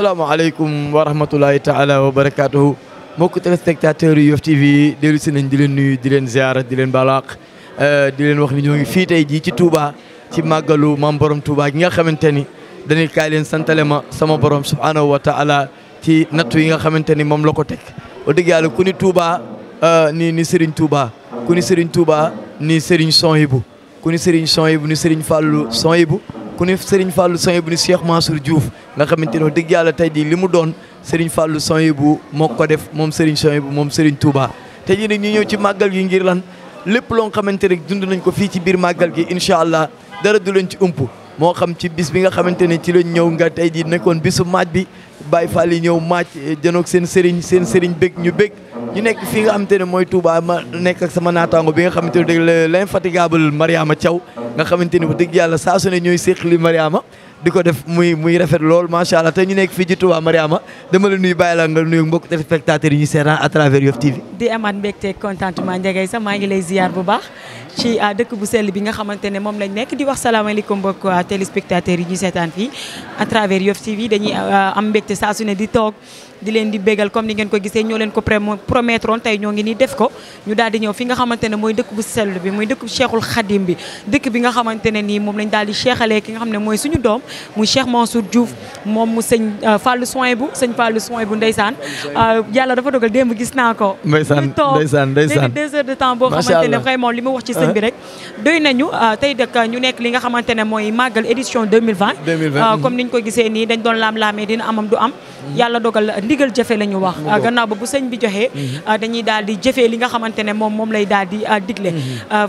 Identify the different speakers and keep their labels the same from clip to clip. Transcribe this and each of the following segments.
Speaker 1: asalaamaaleykum wa rahmatulahi taala wa barakaatuhu mbokk téléspectateurs yu Yoff TV dellu si nañ di leen nuyu di leen ziara di leen balaax di leen wax ni ñoo ngi fii tey jii ci Touba ci màggalu maam borom Touba gi nga xamante ni dañuy kaay leen santale ma sama borom subhanahu wa taala ci nattu yi nga xamante ni moom la ko teg wax dëgg yàlla ku ni Touba ni Serigne Touba ku ni Serigne Touba ni Serigne Sonhibou ku ni Serigne Sonhibou ni Serigne Fallou Sonhibou ku ni Serigne Fallou Sonhibou ni Cheikh Mansour Diouf nga xamante ni wax dëgg yàlla tey jii li mu doon Serigne Fallou Sonhibou moo ko def moom Serigne Sonhibou moom Serigne Touba tey jii nag ñu ñëw ci màggal gi ngir lan lépp loo xamante rek dund nañ ko fii ci biir màggal gi incha allah dara du leen ci ump moo xam ci bis bi nga xamante ne ci lañ ñëw nga tey jii nekkoon bisu maaj bi Baye Fall yi ñëw maaj janoog seen Serigne bég ñu bég ñu nekk fii nga xamante ne mooy Touba ma nekk ak sama naataango bi nga xamante ne dëgg l'infatigable Mariama Thiaw nga xamante ni wax dëgg yàlla saa su ne ñooy séqli Mariama di ko def muy rafet lool macha allah te ñu nekk fii ci Touba Mariama dama la nuyu bàyyi la nga nuyu mbokk téléspectateurs yi ñu seetaan à travers Yoff TV.
Speaker 2: di amaat mbégte contentement Ndiaye sax maa ngi lay ziar bu baax ci dëkk bu sell bi nga xamante ne moom lañ nekk di wax salaamaaleykum mbokk téléspectateurs yi ñu seetaan fii à travers Yoff TV dañuy am mbégte saa su ne di toog di leen di bégal comme ni ngeen ko gisee ñoo leen ko promettroon tey ñoo ngi nii def ko ñu daal di ñëw fi nga xamante ne mooy dëkk bu sell bi muy dëkk bu Cheikhul Khadim bi dëkk bi nga xamante ne nii moom lañ daal di cheikhalee ki nga xam ne mooy suñu doom muy Cheikh Mansour Diouf moom mu sëñ Fallou Sonhibou ndeysaan yàlla dafa dogal démb gis naa ko
Speaker 1: ndeysaan
Speaker 2: 2 heures de temps boo xamante ne vraiment li mu wax ci sëñ bi rek doy nañu tey dëkk ñu nekk li nga xamante ne mooy màggal édition 2020 comme niñ ko gisee nii dañ doon laam-laamee dina amam du am yàlla dogal ndigal jëfe la ñu wax gannaaw ba bu sëñ bi joxee dañuy daal di jëfee li nga xamante ne moom lay daal di digle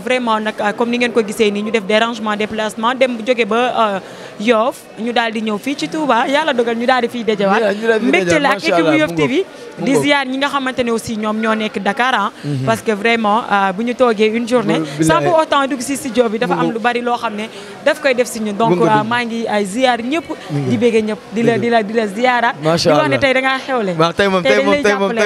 Speaker 2: vraiment nag comme ni ngeen ko gisee nii ñu def dérangement déplacement dem jóge ba Yoff ñu daal di ñëw fii ci Touba yàlla dogal ñu daal di fiy dajawaat mbégte la ak équipe bu Yoff TV di ziar ñi nga xamante ne aussi ñoom ñoo nekk Dakar parce que vraiment bu ñu toogee une journée sans pour autant dugg si studio bi dafa am lu bari loo xam ne daf koy def si ñun donc maa ngi ziar ñëpp di béggee ñëpp di la ziaraat di wax ne tey da ngaa xewle
Speaker 1: waaw tey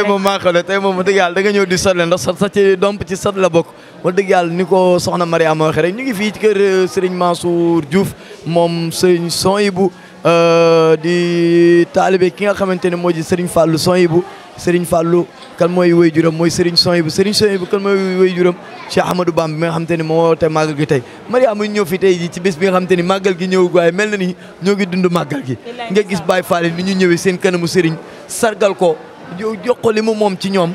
Speaker 1: moom maa xewle tey moom dëgg yàlla da nga ñëw di sotle ndax sa ci domp ci sot la bokk wax dëgg yàlla ni ko soxna Mariama waxee rek ñu ngi fii ci kër Serigne Mansour Diouf moom Serigne Sonhibou di taalibe ki nga xamante ne moo di Serigne Fallou Sonhibou Serigne Fallou kan mooy woy juram mooy Serigne Sonhibou kan mooy woy juram Cheikh Ahmadou Bamba bi nga xamante ne moo te màggal gi tey Mariama ñu ñëw fi tey ji ci bés bi nga xamante ni màggal gi ñëw waaye mel na ni ñoo ngi dund màggal gi nga gis Baye Fall ni ñu ñëwee seen kanamu Serigne sargal ko jox ko li mu moom ci ñoom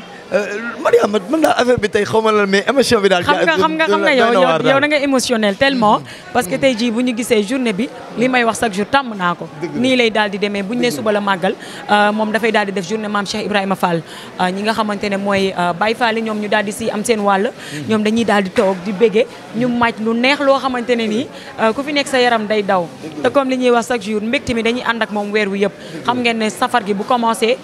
Speaker 1: Mariama mën naa affaire bi tey xaw ma la mais émotion bi daal.
Speaker 2: xam nga yow da nga émotionnel tellement parce que tey jii bu ñu gisee journée bi li may wax chaque jour tàmm naa ko. nii lay daal di demee bu ñu nee suba la màggal moom dafay daal di def journée maam Cheikh Ibrahima Fall ñi nga xamante ne mooy Baye Fall ñoom ñu daal di si am seen wàll. ñoom dañuy daal di toog di bége ñu màcc lu neex loo xamante ne nii ku fi nekk sa yaram day daw. te comme li ñuy wax chaque jour mbégte mi dañuy ànd ak moom weer wi yëpp xam ngeen ne safar gi bu commencé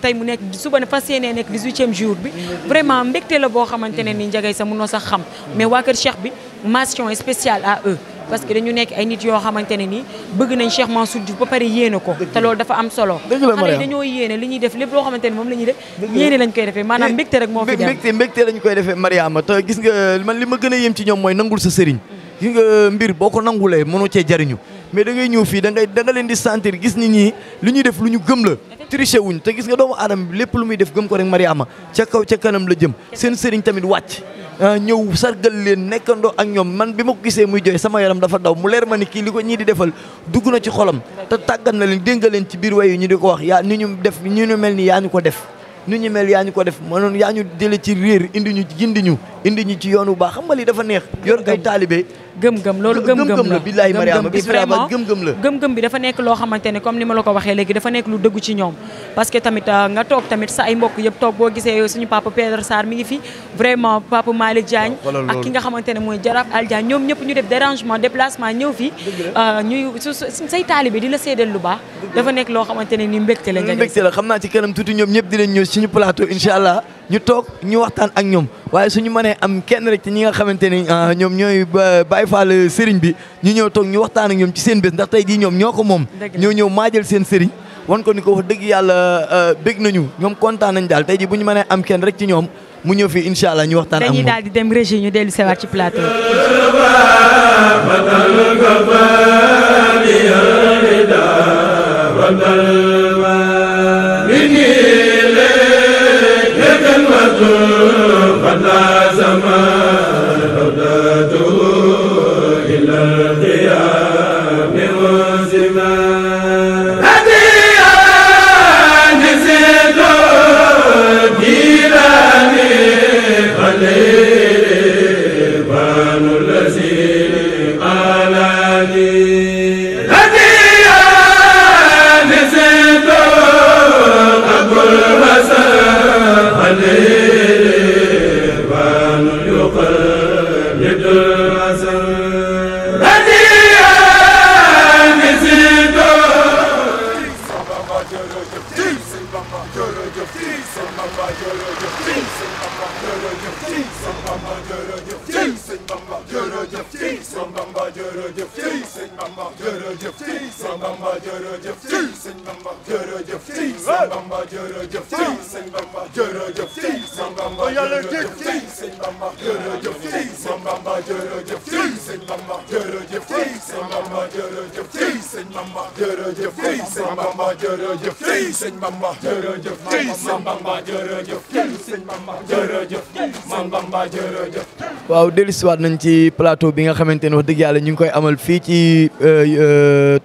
Speaker 2: tey mu nekk suba ne fas yéenee nekk 18e jour bi vraiment mbégte la boo xamante ne ni njagay sa mënoo sax xam mais waa kër Cheikh bi mention spéciale à eux parce que dañu nekk ay nit yoo xamante ne ni bëgg nañ Cheikh Mansour Diouf ba pare yéene ko te loolu dafa am solo xale yi dañoo yéene li ñuy def lépp loo xamante ne moom la ñuy def yéene lañ koy defee maanaam mbégte rek moo fi dem
Speaker 1: mbégte lañ koy defee Mariama te gis nga man li ma gën a yéem ci ñoom mooy nangul sa sëriñ gis nga mbir boo ko nangulee mënoo cee jariñu mais da ngay ñëw fii da nga leen di sentir gis ni ñii lu ñuy def lu ñu gëm la triché wuñ te gis nga doomu aadama bi lépp lu muy def gëm ko rek Mariama ca kaw ca kanam la jëm seen sëriñ tamit wàcc ñëw sargal leen nekkandoo ak ñoom man bi ma ko gisee muy jooy sama yaram dafa daw mu leer ma ni kii li ko ñii di defal dugg na ci xolam te tàggat na leen dénga leen ci biir wayu ñu di ko wax yaa ni ñu def ñu ñu mel ni yaa ñu ko def nu ñu mel yaa ñu ko def mënoon yaa ñu jële ci réer indi ñu ci yoon bu baax xam nga lii dafa neex yor ngay taalibe
Speaker 2: gëm-gëm loolu gëm-gëm la
Speaker 1: billahi Mariama
Speaker 2: vraiment
Speaker 1: gëm-gëm la
Speaker 2: gëm-gëm bi dafa nekk loo xamante ne comme ni ma la ko waxee léegi dafa nekk lu dëggu ci ñoom parce que tamit nga toog tamit sa ay mbokk yëpp toog boo gisee suñu papa Pedre Sarr mi ngi fi vraiment papa Malick Diagne ak ki nga xamante ne mooy Jaraf Al Diagne ñoom ñëpp ñu def dérangement déplacement ñëw fi ñuy say taalibe di la seedeel lu baax dafa nekk loo xamante ne ni mbégte la
Speaker 1: xam naa ci kanam tuuti ñoom ñëpp dinañ ñëw suñu plateau incha allah ñu toog ñu waxtaan ak ñoom waaye suñu mënee am kenn rek ci ñi nga xamante ni ñoom ñooy Baye Fall sëriñ bi ñu ñëw toog ñu waxtaan ak ñoom ci seen bés ndax tey jii ñoom ñoo ko moom ñëw maajal seen sëriñ wan ko ni ko wax dëgg yàlla bég nañu ñoom kontaan nañ daal tey jii bu ñu mënee am kenn rek ci ñoom mu ñëw fii incha allah ñu waxtaan ak moom
Speaker 2: dañuy daal di dem régie ñu dellu sewaat ci plateau
Speaker 1: waaw dellusiwaat nañ ci plateau bi nga xamante ne wax dëgg yàlla ñu ngi koy amal fii ci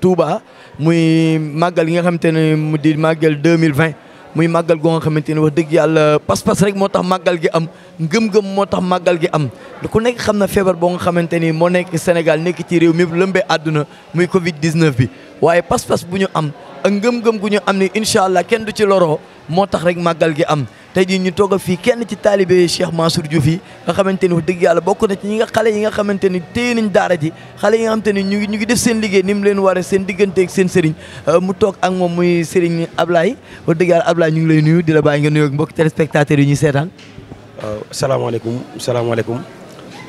Speaker 1: Touba muy màggal yi nga xamante ne mu di màggal 2020 muy màggal goo nga xamante ne wax dëgg yàlla pas-pas rek moo tax màggal gi am ngëm-ngëm moo tax màggal gi am ku nekk xam na feebar boo nga xamante ni moo nekk Sénégal nekk ci réew mi lëmbee àdduna muy Covid 19 bi waaye pas-pas bu ñu am ak ngëm-ngëm gu ñu am ni incha allah kenn du ci loroo moo tax rek màggal gi am. tey jii ñu toog fii kenn ci taalibe Cheikh Mansour Diouf yi nga xamante ni wax dëgg yàlla bokk na ci ñi nga xale yi nga xamante ni téye nañ daara ji xale yi nga xamante ni ñu ngi def seen liggéey ni mu leen waree seen digganteeg seen sëriñ mu toog ak moom muy sëriñ Ablaye wax dëgg yàlla Ablaye ñu ngi lay nuyu di la bàyyi nga nuyoog mbokk téléspectateurs yi ñuy seetaan.
Speaker 3: waaw salaamaaleykum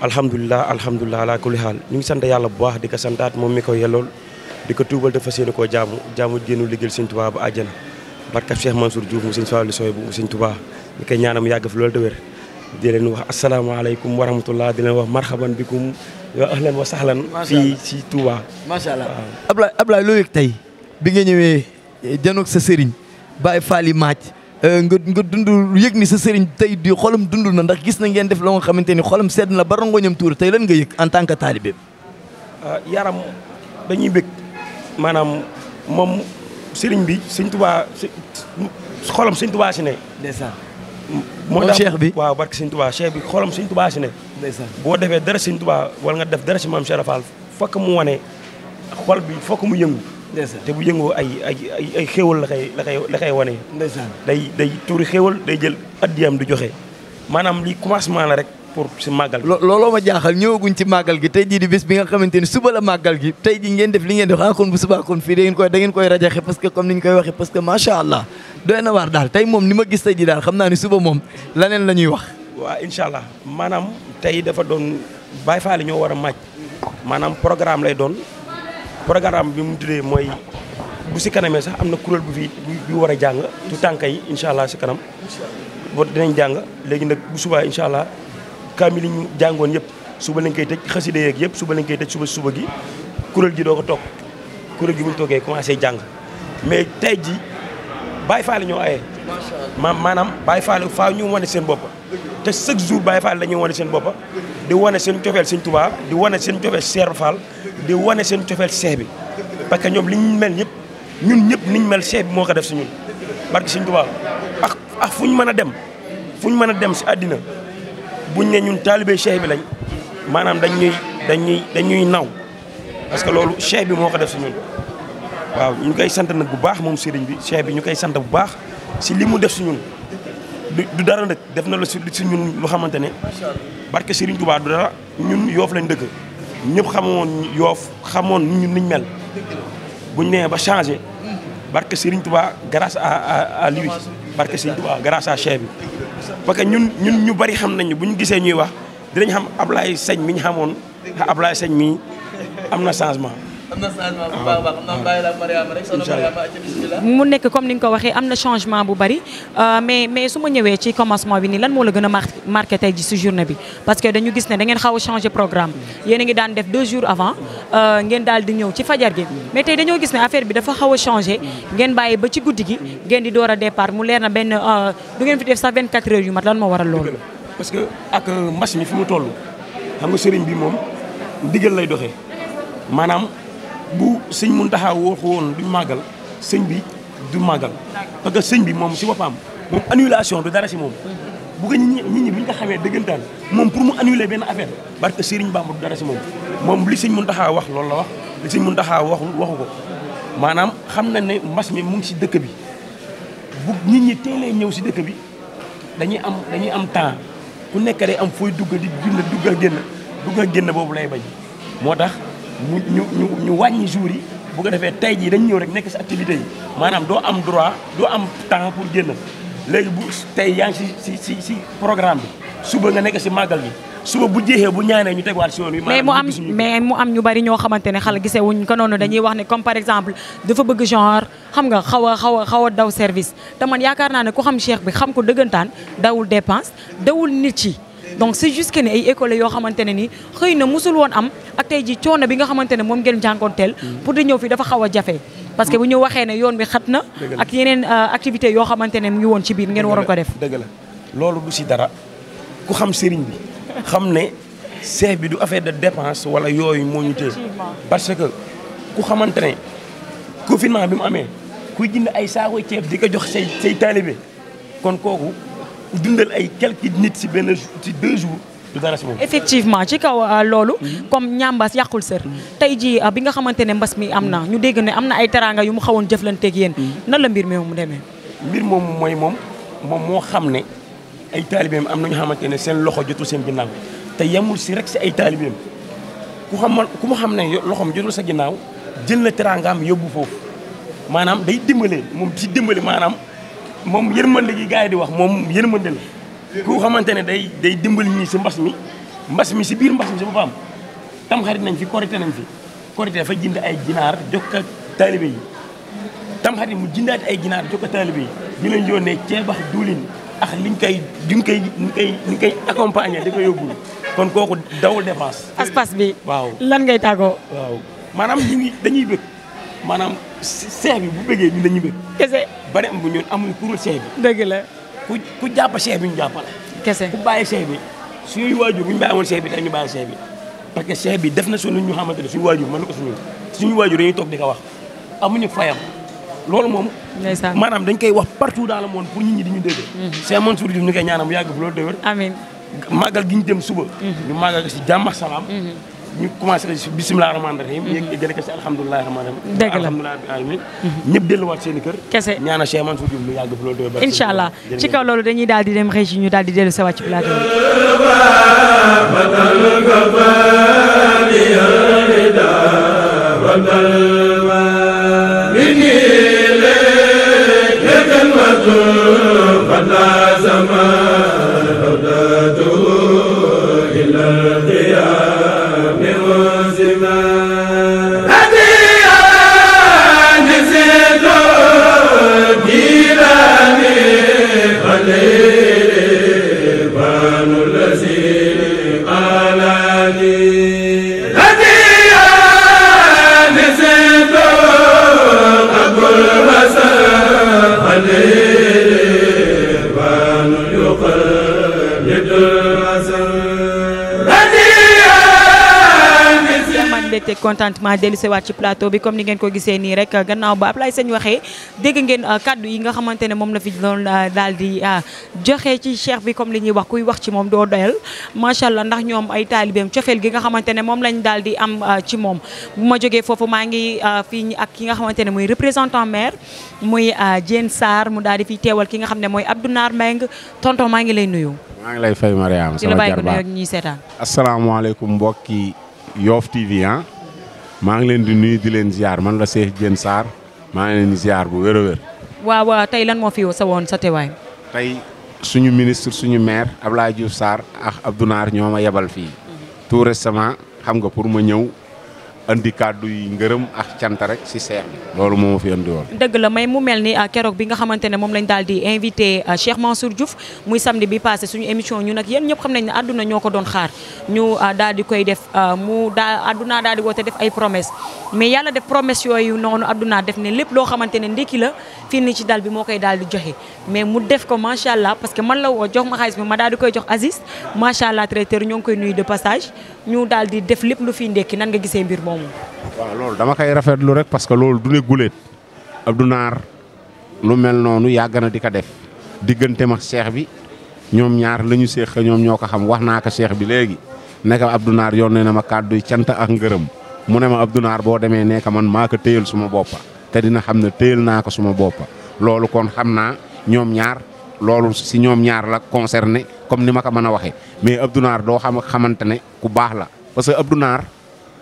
Speaker 3: alhamdulilah ala kulli xaal ñu ngi sant yàlla bu baax di ko santaat moom mi ko yellool di ko tuubal te fas yéene koo jaamu génnu liggéeyal Sëñ Tuubaa ba àjjana barkab Cheikh Mansour Diouf mu Sëñ Fallou Sow bu Sëñ Tuubaa ñu koy ñaanam yàgg fi loolu te wér di leen wax asalaamaaleykum wa rahmatullah di leen wax marhaban bikum wa ahlan wa sahlan fii si Touba.
Speaker 1: macha allah Ablaye loo yëg tey bi nga ñëwee janoog sa sëriñ Baye Fall Maaj nga dund yëg ni sa sëriñ tey di xolam dund na ndax gis na ngeen def loo nga xamante ni xolam sedd na ba rongoñam tuur tey lan nga yëg en tant que taalibe.
Speaker 3: yaram dañuy bëgg maanaam moom sëriñ bi Sëñ Tuubaa xolam Sëñ Tuubaa si ne.
Speaker 1: ndeysaan.
Speaker 3: moo tax
Speaker 1: cheikh bi
Speaker 3: waaw barke Sëñ Tuubaa cheikh bi xolam Sëñ Tuubaa si ne.
Speaker 1: ndeysaan
Speaker 3: boo defee dara Sëñ Tuubaa wala nga def dara si maam Cheikh Fall fokk mu wane xol bi fokk mu yëngu.
Speaker 1: ndeysaan
Speaker 3: te bu yëngoo ay xéewal la koy wane.
Speaker 1: ndeysaan
Speaker 3: day tuuri xéewal day jël addiyam du joxe maanaam lii commencement la rek pour si màggal gi.
Speaker 1: looloo ma jaaxal ñëwaguñ ci màggal gi tey jii di bés bi nga xamante ni suba la màggal gi tey jii ngeen def li ngeen def kon bu subaa kon fii da ngeen koy rajaxe parce que comme ni ñu koy waxee parce que macha allah doy na waar daal tey moom ni ma gis tey jii daal xam naa ni suba moom laneen la ñuy wax.
Speaker 3: waaw incha allah maanaam tey dafa doon Baye Fall ñoo war a màcc maanaam programme lay doon programme bi mu tuddee mooy bu si kanamee sax am na kuréel bu war a jàng tu tànk yi incha allah si kanam boo dinañ jàng léegi nag bu subaa incha allah kaamil yi ñu jàngoon yëpp suba lañ koy tëj xasida yeeg yëpp suba lañ koy tëj suba gi kuréel gi doo ko toog kuréel gi bu ñu toogee commencé jàng mais tey ji Baye Fall ñoo aye maanaam Baye Fall faaw ñu wane seen bopp te chaque jour Baye Fall dañuy wane seen bopp di wane seen cofeel Sëñ Tuubaa di wane seen cofeel Cheikh Fall di wane seen cofeel Cheikh bi parce que ñoom li ñu mel ñëpp ñun ñëpp niñ mel Cheikh bi moo ko def si ñun barke Sëñ Tuubaa ak fu ñu mën a dem si àddina buñ ne ñun taalibe Cheikh bi lañ maanaam dañuy naw parce que loolu Cheikh bi moo ko def si ñun waaw ñu koy sant nag bu baax moom sëriñ bi Cheikh bi ñu koy sant bu baax si li mu def si ñun du dara nag def na la si ñun lu xamante ne barke Sëriñ Tuubaa du dara ñun Yoof lañ dëkk ñëpp xamoon Yoof xamoon ñun niñ mel buñ nee ba changé barke Sëriñ Tuubaa grâce à lui barke Sëriñ Tuubaa grâce à Cheikh bi parce que ñun ñu bari xam nañu bu ñu gisee ñuy wax dinañ xam Ablaye Sagne mi ñu xamoon Ablaye Sagne mi am na changement
Speaker 2: mu nekk comme ni nga ko waxee am na changement bu bari mais su ma ñëwee ci commencement bi nii lan moo la gën a marqué tey ji si journée bi parce que dañu gis ne da ngeen xaw a changé programme yéen a ngi daan def 2 jours avant ngeen daal di ñëw ci fajar gi mais tey dañoo gis ne affaire bi dafa xaw a changé ngeen bàyyi ba ci guddi gi ngeen di door a départ mu leer na benn du ngeen fi def sax 24 heures yu mat lan moo waral loolu.
Speaker 3: parce que ak mbas mi fi mu toll xam nga sëriñ bi moom ndigal lay doxee maanaam bu sëñ Mountakha waxu woon du màggal sëñ bi du màggal parce que sëñ bi moom si boppam moom annulation du dara si moom. bu ko nit ñi bi ñu ko xamee dëggantaan moom pour mu annuler benn affaire parce que Serigne Bamba du dara si moom li sëñ Mountakha wax loolu la wax li sëñ Mountakha waxu ko maanaam xam na ne mbas mi mu ngi si dëkk bi bu nit ñi teelee ñëw si dëkk bi dañuy am temps ku nekk day am fooy dugg di dugg ak génn boobu lay bañ moo tax ñu wàññi jours yi bu ko defee tey jii dañ ñëw rek nekk si activité yi maanaam doo am droit doo am temps pour génn léegi bu tey yaa ngi si programme bi suba nga nekk si màggal bi suba bu jeexee bu ñaanee ñu tegwaat si yoon wi.
Speaker 2: mais mu am ñu bari ñoo xamante ne xale gisee wuñ ko noonu dañuy wax ne comme par exemple dafa bëgg genre xam nga xaw a daw service te man yaakaar naa ne ku xam Cheikh bi xam ko dëggantaan dawul dépense dawul nit yi donc c'est juste que ne ay école yoo xamante ne ni xëy na musul woon am ak tey ji coono bi nga xamante ne moom ngeen jànkoonteel pour di ñëw fi dafa xaw a jafe parce que bu ñu waxee ne yoon bi xat na ak yeneen activités yoo xamante ne mu ngi woon ci biir ngeen waroon ko def.
Speaker 3: dëgg la loolu du si dara ku xam sëriñ bi xam ne seex bi du affaire de dépense wala yooyu moo ñu téye parce que ku xamante ne confinement bi mu amee kuy jënd ay saako ceeb di ko jox say taalibe kon kooku dundal ay quelques nit si 2 jours du dara si moom.
Speaker 2: effectivement ci kaw loolu comme ñambaas yàqul sër tey ji bi nga xamante ne mbas mi am na ñu dégg ne am na ay teraanga yu mu xawoon jëflanteeg yéen nan la mbir mi mu demee.
Speaker 3: mbir moom mooy moom moo xam ne ay taalibeem am na ñu xamante ne seen loxo jotul seen ginnaaw te yemul si rek si ay taalibeem ku mu xam ne loxoom jotul sa ginnaaw jël na teraangaam yóbbu foofu maanaam day dimbale moom ci dimbale maanaam moom yërmande gi gars yi di wax moom yërmande la ku xamante ne day dimbali ñii si mbas mi si biir mbas mi si boppam tam xarit nañ fi korité dafa jënd ay ginaar jox ko taalibe yi tam xarit mu jëndaati ay ginaar jox ko taalibe yi di leen yónnee ceeb ak diwlin ak liñ koy accompagner di ko yóbbul kon kooku dawul dépense.
Speaker 2: aspas bi.
Speaker 3: waaw
Speaker 2: lan ngay tàggoo.
Speaker 3: waaw maanaam dañuy bëgg maanaam seex bi bu bëggee ñun dañuy bëgg.
Speaker 2: kese
Speaker 3: bari am bu ñun amuñ kurul seex bi.
Speaker 2: dëgg la.
Speaker 3: ku jàpp seex bi ñu jàppal.
Speaker 2: kese
Speaker 3: ku bàyyi seex bi suñuy waajur bu ñu bàyyi woon seex bi dañu bàyyi seex bi parce que seex bi def na suñu ñu xamante ne suñu waajur mën na ko suñu waajur dañuy toog di ko wax amuñu fayam. loolu moom maanaam dañ koy wax partout dans le monde pour nit ñi di ñu dégg. Cheikh Mansour Diouf ñu koy ñaanam yàgg fi loolu déwén.
Speaker 2: amiin
Speaker 3: màggal gi ñu dem suba. ñu màggal ko si jàmm ak salaam. ñu commencé ko si bisimilah rahmaani rahiim. yëgale ko si alhamdulilah rahmaani rahiim.
Speaker 2: dëgg la
Speaker 3: alhamdulilah rabbil alamin. ñëpp delluwaat seen i kër.
Speaker 2: kese
Speaker 3: ñaanal Cheikh Mansour Diouf ñu yàgg fi loolu déwén.
Speaker 2: incha allah ci kaw loolu dañuy daal di dem xëy si ñu daal di dellu sa wàcc plateau contentement dellu si waat ci plateau bi comme ni ngeen ko gisee nii rek gannaaw ba Ablaye Sène waxee dégg ngeen kaddu yi nga xamante ne moom la fi doon daal di joxe ci cheikh bi comme li ñuy wax kuy wax ci moom doo doyal macha allah ndax ñoom ay taalibeem cofeel gi nga xamante ne moom lañ daal di am ci moom bu ma jógee foofu maa ngi fii ak ki nga xamante ne muy représentant maire muy Diène Sarr mu daal di fi teewal ki nga xam ne mooy Abdou Nar Mbengue tonton maa ngi lay nuyu.
Speaker 4: maa ngi lay fay Mariama sama jarbaat
Speaker 2: ñuy seetaan.
Speaker 4: asalaamaaleykum mbokki Yoff TV maa ngi leen di nuyu di leen ziar man la Cheikh Diène Sarr maa ngi leen di ziar bu wér a wér.
Speaker 2: waaw tey lan moo fi sa woon sa teewaay.
Speaker 4: tey suñu ministre suñu maire Abdoulaye Diouf Sarr ak Abdou Nar ñoo ma yebal fii. tout récemment xam nga pour ma ñëw andi kàddu yi ngërëm ak cant rek si seex bi loolu moo ma fi andi woon.
Speaker 2: dëgg la may mu mel ni keroog bi nga xamante ne moom lañ daal di invité Cheikh Mansour Diouf muy samedi bi passé suñu émission ñu nag yéen ñëpp xam nañ ne àdduna ñoo ko doon xaar ñu daal di koy def àdduna daal di woote def ay promesse mais yàlla def promesse yooyu noonu àdduna def ne lépp loo xamante ne ndekki la fii ni ci dal bi moo koy daal di joxe mais mu def ko macha allah parce que man la woo jox ma xaalis bi ma daal di koy jox Aziz macha allah traiteur ñoo ngi koy nuyu de passage ñu daal di def lépp lu fi ndekki nan nga gisee mbir moomu.
Speaker 4: waaw loolu dama koy rafetlu rek parce que loolu du ne guléet Abdou Naar lu mel noonu yàgg na di ko def digganteem ak cheikh bi ñoom ñaar la ñu séq ñoom ñoo ko xam wax naa ko cheikh bi léegi nekk Abdou Naar yónnee na ma kàddu cant ak ngërëm mu ne ma Abdou Naar boo demee nekk man maa ko téyal suma boppa te dina xam ne téyal naa ko suma boppa loolu kon xam naa ñoom ñaar loolu si ñoom ñaar la concerné comme ni ma ko mën a waxee mais Abdou Naar doo xamante ne ku baax la parce que Abdou Naar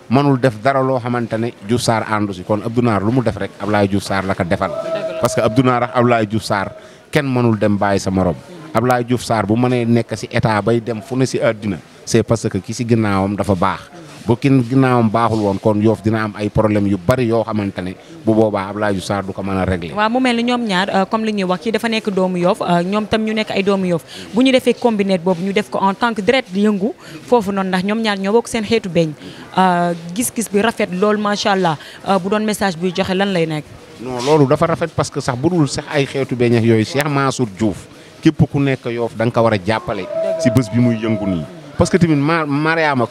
Speaker 4: mënul def dara loo xamante ne Diouf Sarr àndu si kon Abdou Naar lu mu def rek Ablaye Diouf Sarr la ko defal parce que Abdou Naar ak Ablaye Diouf Sarr kenn mënul dem bàyyi sa morom Ablaye Diouf Sarr bu mënee nekk si état bay dem fu ne si àddina c'est parce que ki si ginnaawam dafa baax bu kin ginnaawam baaxul woon kon Yoff dina am ay problème yu bari yoo xamante ne bu boobaa Ablaye Diouf Sarr du ko mën a régler.
Speaker 2: waaw mu mel ni ñoom ñaar comme li ñuy wax kii dafa nekk doomu Yoff ñoom tam ñu nekk ay doomu Yoff bu ñu defee combiné boobu ñu def ko en tant que direct yëngu foofu noonu ndax ñoom ñaar ñoo bokk seen xeetu beñ gis-gis bi rafet lool macha allah bu doon message buy joxe lan lay nekk.
Speaker 4: non loolu dafa rafet parce que sax bu dul sax ay xeetu beñ ak yooyu Cheikh Mansour Diouf képp ku nekk Yoff da nga ko war a jàppale si bés bi muy yëngu nii parce que tamit Mariama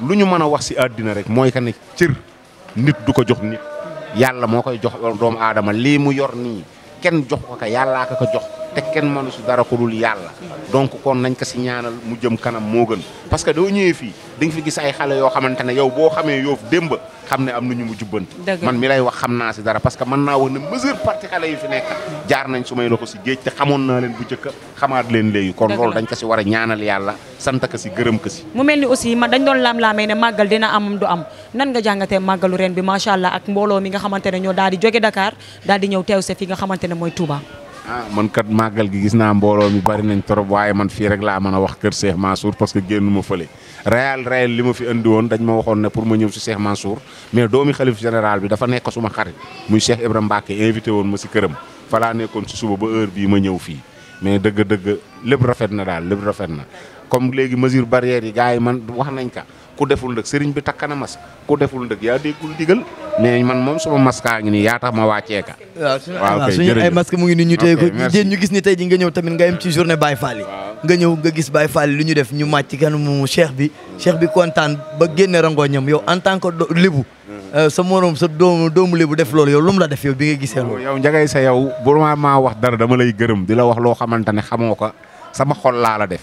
Speaker 4: lu ñu mën a wax si àddina rek mooy que ne cër nit du ko jox nit yàlla moo koy jox doomu aadama lii mu yor nii kenn jox ko yàllaa ko jox te kenn mënu si dara ko dul yàlla donc kon nañ ko si ñaanal mu jëm kanam moo gën parce que doo ñëwee fii di nga fi gis ay xale yoo xamante ne yow boo xamee Yoff démb xam ne am na ñu mu jubbanti man mi lay wax xam naa si dara parce que mën naa wax ne majeure partie xale yi fi nekk jaar nañ su may la ko si géej te xamoon naa leen bu njëkk xamaat leen léegi kon loolu dañ ko si war a ñaanal yàlla sant ko si gërëm ko si
Speaker 2: mu mel ni aussi dañ doon laam-laamee ne màggal dina am du am nan nga jàngatee màggalu ren bi macha allah ak mbooloo mi nga xamante ne ñoo daal di jóge Dakar daal di ñëw teew se fi nga xamante ne mooy Touba.
Speaker 4: Man kat màggal gi gis naa mbooloo mi bari nañ trop waaye man fii rek laa mën a wax kër Cheikh Mansour parce que génnu ma fële réel li ma fi andi woon dañ ma waxoon ne pour ma ñëw si Cheikh Mansour mais doomi xalif général bi dafa nekk suma xarit muy Cheikh Ibrahima Mbacke invité woon ma si këram fa laa nekkoon si suba ba heure bii ma ñëw fii mais dëgg-dëgg lépp rafet na daal lépp rafet na comme léegi mesure barrière yi gars yi man wax nañ ka ku deful ndëg sëriñ bi takk na mas ku deful ndëg yaa déggul digal mais man moom sama maskaa ngi nii yaa tax ma wàccee ka
Speaker 1: waaw suñu ay masque mu ngi nii ñu téye ko jéen ñu gis ni tey ji nga ñëw tamit nga yem ci journée Baye Fall yi nga ñëw nga gis Baye Fall lu ñu def ñu màcc ci kanamu cheikh bi kontaan ba génne rangooñam yow en tant que lébu sa morom sa doomu lébu def loolu yow lu mu la def yow bi nga gisee loolu
Speaker 4: yow njagay sa yow bu maa wax dara dama lay gërëm di la wax loo xamante ne xamoo ko sama xol laa la def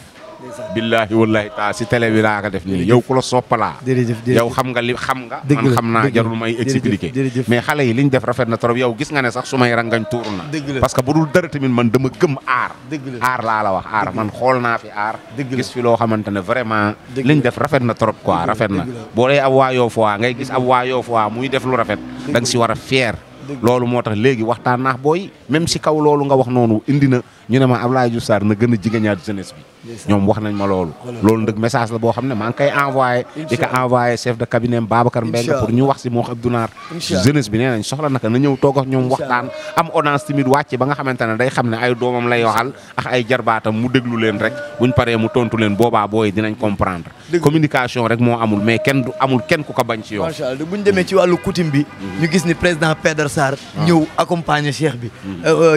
Speaker 4: billahi wallahi taa si télé bi laa ko def nii yow ku la soppalaa yow xam nga man xam naa jarul may expliquer mais xale yi liñ def rafet na trop yow gis nga ne sax su may rangañ tuur na parce que bu dul dara tamit man dama gëm aar laa la wax aar man xool naa fi aar gis fi loo xamante ne vraiment liñ def rafet na trop quoi rafet na boo dee ab waa Yoff waa ngay gis ab waa Yoff waa muy def lu rafet da nga si war a fier loolu moo tax léegi waxtaan naax booy même si kaw loolu nga wax noonu indi na ñu ne ma Ablaye Diouf Sarr na gën a jigéñaat jeunesse bi ñoom wax nañ ma loolu nag message la boo xam ne maa ngi koy envoyé di ko envoyé chef de cabinet Babacar Mbengue pour ñu wax si moo Abdou Naar jeunesse bi nee nañ soxla naka na ñëw toog ak ñoom waxtaan am audience tamit wàcc ba nga xamante ne day xam ne ay doomam lay waxal ak ay jarbaatam mu déglu leen rek buñ paree mu tontu leen boobaa booy dinañ comprendre communication rek moo amul mais kenn ku ko bañ ci yoon
Speaker 1: macha Allah buñ demee ci wàllu coutume bi ñu gis ni président Pedre Sarr ñëw accompagner cheikh bi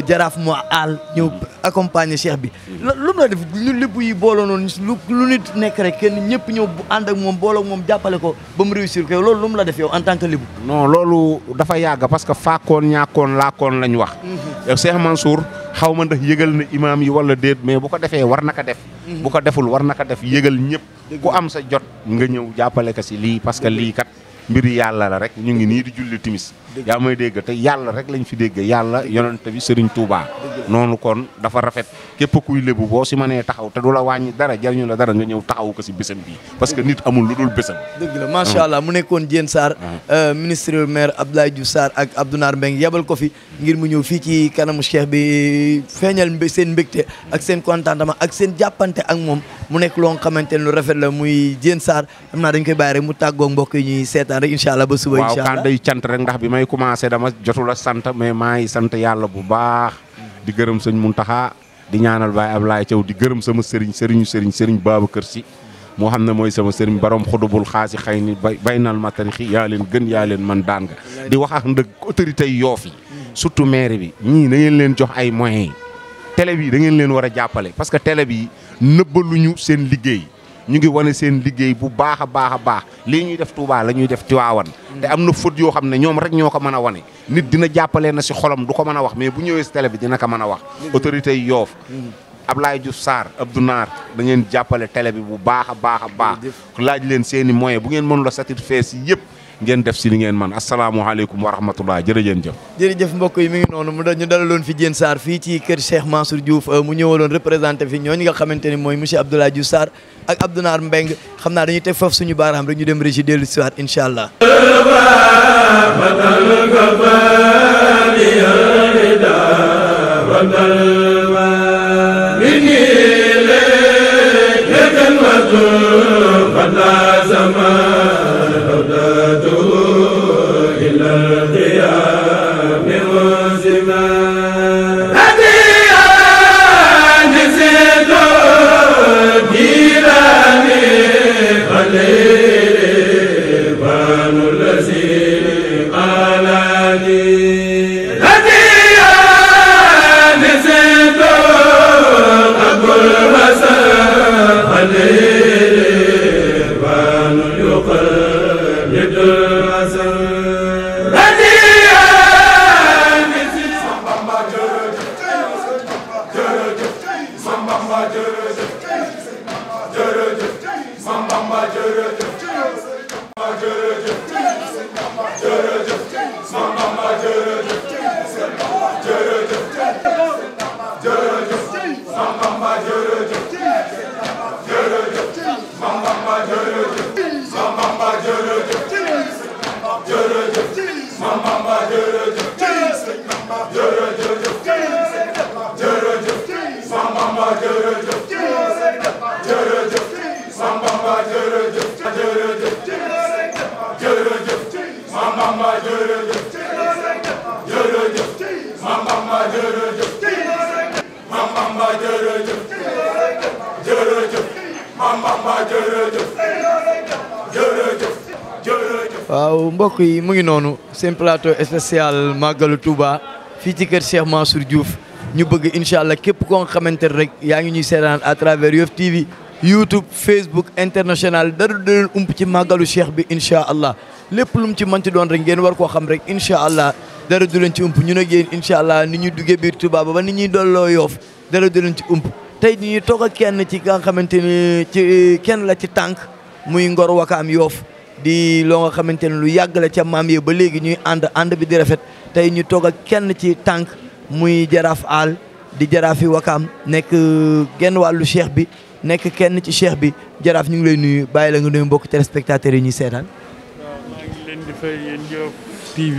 Speaker 1: jaraaf moo aal ñëw accompagner cheikh bi lu mu la def ñu lépp yi booloo noonu lu nit nekk rek kenn ñëpp ñëw ànd ak moom booloo ak moom jàppale ko ba mu réussir ko loolu lu mu la def yow en tant que lébu
Speaker 4: non loolu dafa yàgg parce que faakoon ñaakoon laakoon lañ wax Cheikh Mansour xaw ma ndax yëgal na imaam yi wala déet mais bu ko defee war na ko def bu ko deful war na ko def yëgal ñëpp ku am sa jot nga ñëw jàppale ko si lii parce que lii kat mbiri yàlla la rek ñu ngi nii di julli timis yaa may dégg te yàlla rek lañ fi dégg yàlla yonent bi Serigne Touba noonu kon dafa rafet képp kuy lébu boo si mënee taxaw te du la wàññi dara jariñu la dara nga ñëw taxaw ko si bésam bi parce que nit amul lu dul bésam
Speaker 1: dëgg la macha allah mu nekkoon Diène Sarr ministre maire Abdoulaye Diouf Sarr ak Abdou Naar Mbengue yebal ko fi ngir mu ñëw fii ci kanamu cheikh bi feeñal seen mbégte ak seen contentement ak seen jàppante ak moom mu nekk loo xamante ne lu rafet la muy Diène Sarr xam naa dañ koy bàyyi rek mu tàggoog mbokk yi ñuy seetaan waxtaan rek incha allah ba suba. incha allah
Speaker 4: waaw kàddu yu cant rek ndax bi may commencé dama jotul a sant mais maa ngi sant yàlla bu baax di gërëm sëñ Muntaxa di ñaanal Baye Ablaye Thiaw di gërëm sama sëriñ Babacar Sy moo xam ne mooy sama sëriñ borom xudubul xaasi xëy ni baynal matarixi yaa leen gën yaa leen man daan nga di wax ak ndëg autorité yi Yoff yi surtout maire bi ñii da ngeen leen jox ay moyens télé bi da ngeen leen war a jàppale parce que télé bi nëbbaluñu seen liggéey ñu ngi wane seen liggéey bu baax a baax lii ñuy def Touba la ñuy def Tiwaawan te am na faute yoo xam ne ñoom rek ñoo ko mën a wane nit dina jàppalee na si xolam du ko mën a wax mais bu ñëwee si télé bi dina ko mën a wax autorité yi Yoff Ablaye Diouf Sarr Abdou Naar da ngeen jàppale télé bi bu baax a baax laaj leen seen i moyens bu ngeen mënul a satisfaire si yëpp ngeen def si li ngeen man asalaamaaleykum wa rahmatullah jërëjëf
Speaker 1: mbokk yi mi ngi noonu ñu dalaloon fi Diène Sarr fii ci kër Cheikh Mansour Diouf mu ñëwaloon représenté fi ñooñu nga xamante ni mooy monsieur Abdoulaye Diouf Sarr ak Abdou Naar Mbeng xam naa dañuy teg foofu suñu baaraam rek ñu dem régi dellu si waat incha allah waaw mbokk yi mu ngi noonu seen plateau spécial Magalu Touba fii ci kër Cheikh Mansour Diouf ñu bëgg incha allah képp koo nga xamante ne rek yaa ngi ñuy seetaan à travers Yoff TV YouTube Facebook international dara du leen ump ci Magalu Cheikh bi incha allah lépp lu mu ci mënti doon rek ngeen war koo xam rek incha allah dara du leen ci ump ñu ak yéen incha allah ni ñuy duggee biir Touba ba ni ñuy dolloo Yoff dara du leen ci ump tey ñuy toog ak kenn ci nga xamante ni ci kenn la ci tànk muy Ngor Wakaam Yoff di loo nga xamante ne lu yàgg la ca maam yi ba léegi ñuy ànd bi di rafet tey ñu toog ak kenn ci tànk muy jaraaf aal di jaraaf yi Wakaam nekk genn wàllu cheikh bi nekk kenn ci cheikh bi jaraaf ñu ngi lay nuyu bàyyi la nga nuyu mbokk téléspectateurs yi ñuy seetaan.
Speaker 5: waaw maa ngi leen di fay yéen Yoff TV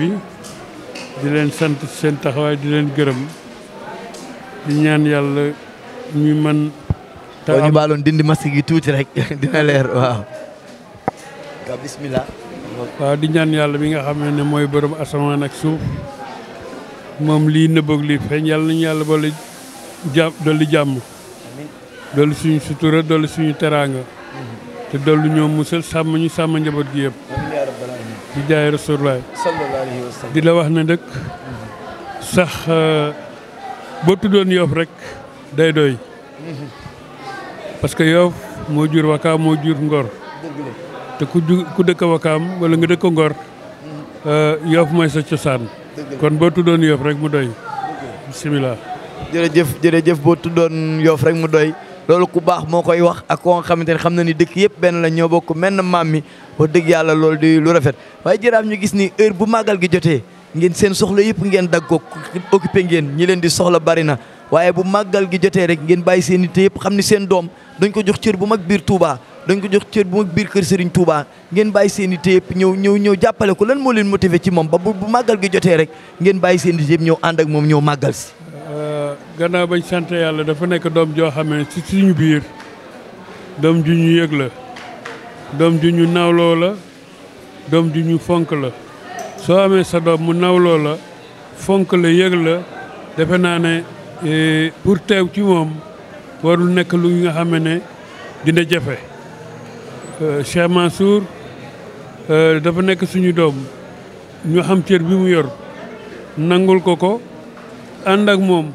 Speaker 5: di leen sant seen taxawaay di leen gërëm di ñaan yàlla ñu mën.
Speaker 1: te ñu baaloon dindi masque gi tuuti rek dina leer waaw. waaw bismillah.
Speaker 5: waaw di ñaan yàlla bi nga xam ne mooy borom asamaan ak suuf moom lii nëbboog lii feeñ yàlla nañu yàlla boole dolli jàmm. dolli suñu sutura dolli suñu teraanga. te dolli ñoom musal sàmm ñu sàmm njaboot gi yëpp. di jaay Rasulullah
Speaker 1: sallallahu alayhi wa sallam
Speaker 5: di la wax ne dëkk sax boo tuddoon Yoff rek day doy. parce que Yoff moo jur Wakaam moo jur Ngor. te ku dëkk Wakaam wala nga dëkk Ngor Yoff mooy sa cosaan. kon boo tuddoon Yoff rek mu doy. bisimilah.
Speaker 1: jërëjëf boo tuddoon Yoff rek mu doy loolu ku baax moo koy wax ak koo nga xamante ne xam na ni dëkk yëpp benn la ñoo bokk menn maam mi wax dëgg yàlla loolu di lu rafet waaye jaraaf ñu gis ni heure bu màggal gi jotee ngeen seen soxla yëpp ngeen dag ko occupé ngeen ñi leen di soxla bari na waaye bu màggal gi jotee rek ngeen bàyyi seen yitte yëpp xam ni seen doom dañ ko jox cër bu mag biir Touba dañ ko jox cër bu mag biir kër Serigne Touba ngeen bàyyi seen yitte yëpp ñëw jàppale ko lan moo leen motivé ci moom ba bu màggal gi jotee rek ngeen bàyyi seen yitte yëpp ñëw ànd ak moom ñëw màggal si.
Speaker 5: gannaaw bañ sant yàlla dafa nekk doom joo xam ne ci suñu biir doom ju ñu yëg la doom ju ñu nawloo la doom ju ñu fonk la soo amee sa doom mu nawloo la fonk la yëg la defe naa ne pour teew ci moom warul nekk lu nga xam ne dina jafe Cheikh Mansour dafa nekk suñu doom ñu xam cër bi mu yor nangul ko ànd ak moom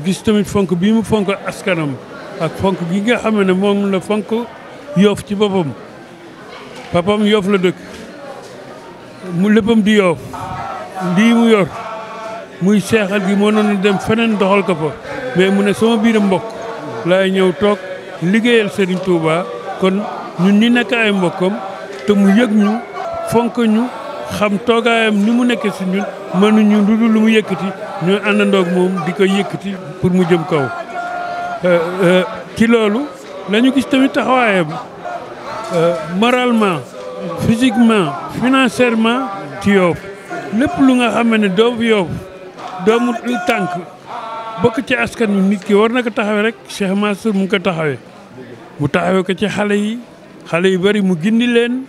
Speaker 5: gis tamit fonk bii mu fonk askanam ak fonk gi nga xam ne moom la fonk Yoff ci boppam papam Yoff la dëkk mu léppam di Yoff lii mu yor muy seexal gi moo noonu dem feneen doxal ko fa mais mu ne sama biir mbokk laay ñëw toog liggéeyal Serigne Touba kon ñun ñi nekk ay mbokkam te mu yëg ñu fonk ñu xam toogaayam ni mu nekkee si ñun mënuñu lu dul lu mu yëkkati ñu àndandoog moom di ko yëkkati pour mu jëm kaw ci loolu la ñu gis tamit taxawaayam moralement physiquement financièrement ci Yoff lépp lu nga xam ne doomu Yoff doomu tànk bokk ci askan wi nit ki war na ko taxawee rek Cheikh Mansour mu ngi ko taxawee mu taxawee ko ci xale yi bari mu gindi leen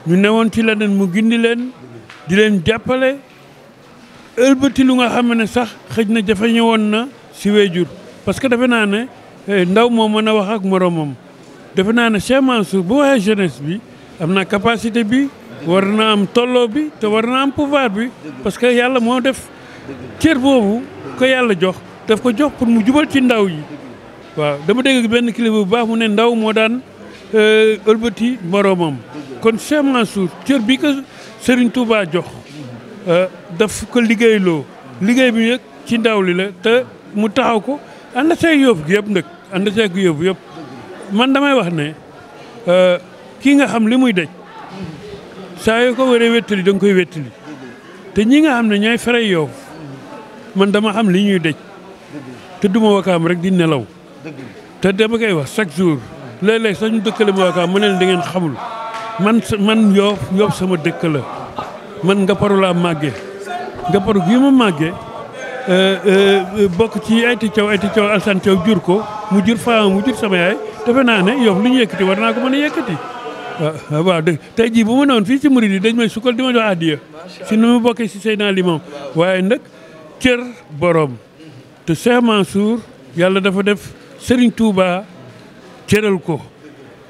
Speaker 5: ñu newoon ci leneen mu gindi leen di leen jàppale ëlbati lu nga xam ne sax xëj na jafe ñëwoon na si wéjur parce que defe naa ne ndaw moo mën a wax ak moromam defe naa ne Cheikh Mansour bu waxee jeunesse bi am na capacité bi war na am tolloo bi te war na am pouvoir bi parce que yàlla moo def cër boobu ko yàlla jox daf ko jox pour mu jubal ci ndaw yi waaw dama dégg benn kilifa bu baax mu ne ndaw moo daan ëlbati moromam kon Cheikh Mansour cër bi ko Serigne Touba jox daf ko liggéeyloo liggéey bi nag ci ndaw li la te mu taxaw ko ànd seeg Yoff gi yëpp nag ànd seeg Yoff yëpp man damay wax ne kii nga xam li muy daj saa yoo ko waree wettali da nga koy wettali te ñi nga xam ne ñooy fere Yoff man dama xam li ñuy daj te duma wakaam rek di nelaw te dama koy wax chaque jour léeg-léeg sax ñu dëkkale ma wakaam mu ne da ngeen xamul man Yoff sama dëkk la man Ngaparou laa màggee Ngaparou gii ma màggee bokk ci Ayti Thiaw Alsane Thiaw jur ko mu jur faama mu jur sama yaay defe naa ne Yoff lu ñu yëkkati war naa ko mën a yëkkati waaw dëgg tey jii bu ma newoon fii ci murid yi dañ may sukkal di ma jox addiya si nu mu bokkee si Seydina Limam waaye nag cër borom te Cheikh Mansour yàlla dafa def Serigne Touba cëral ko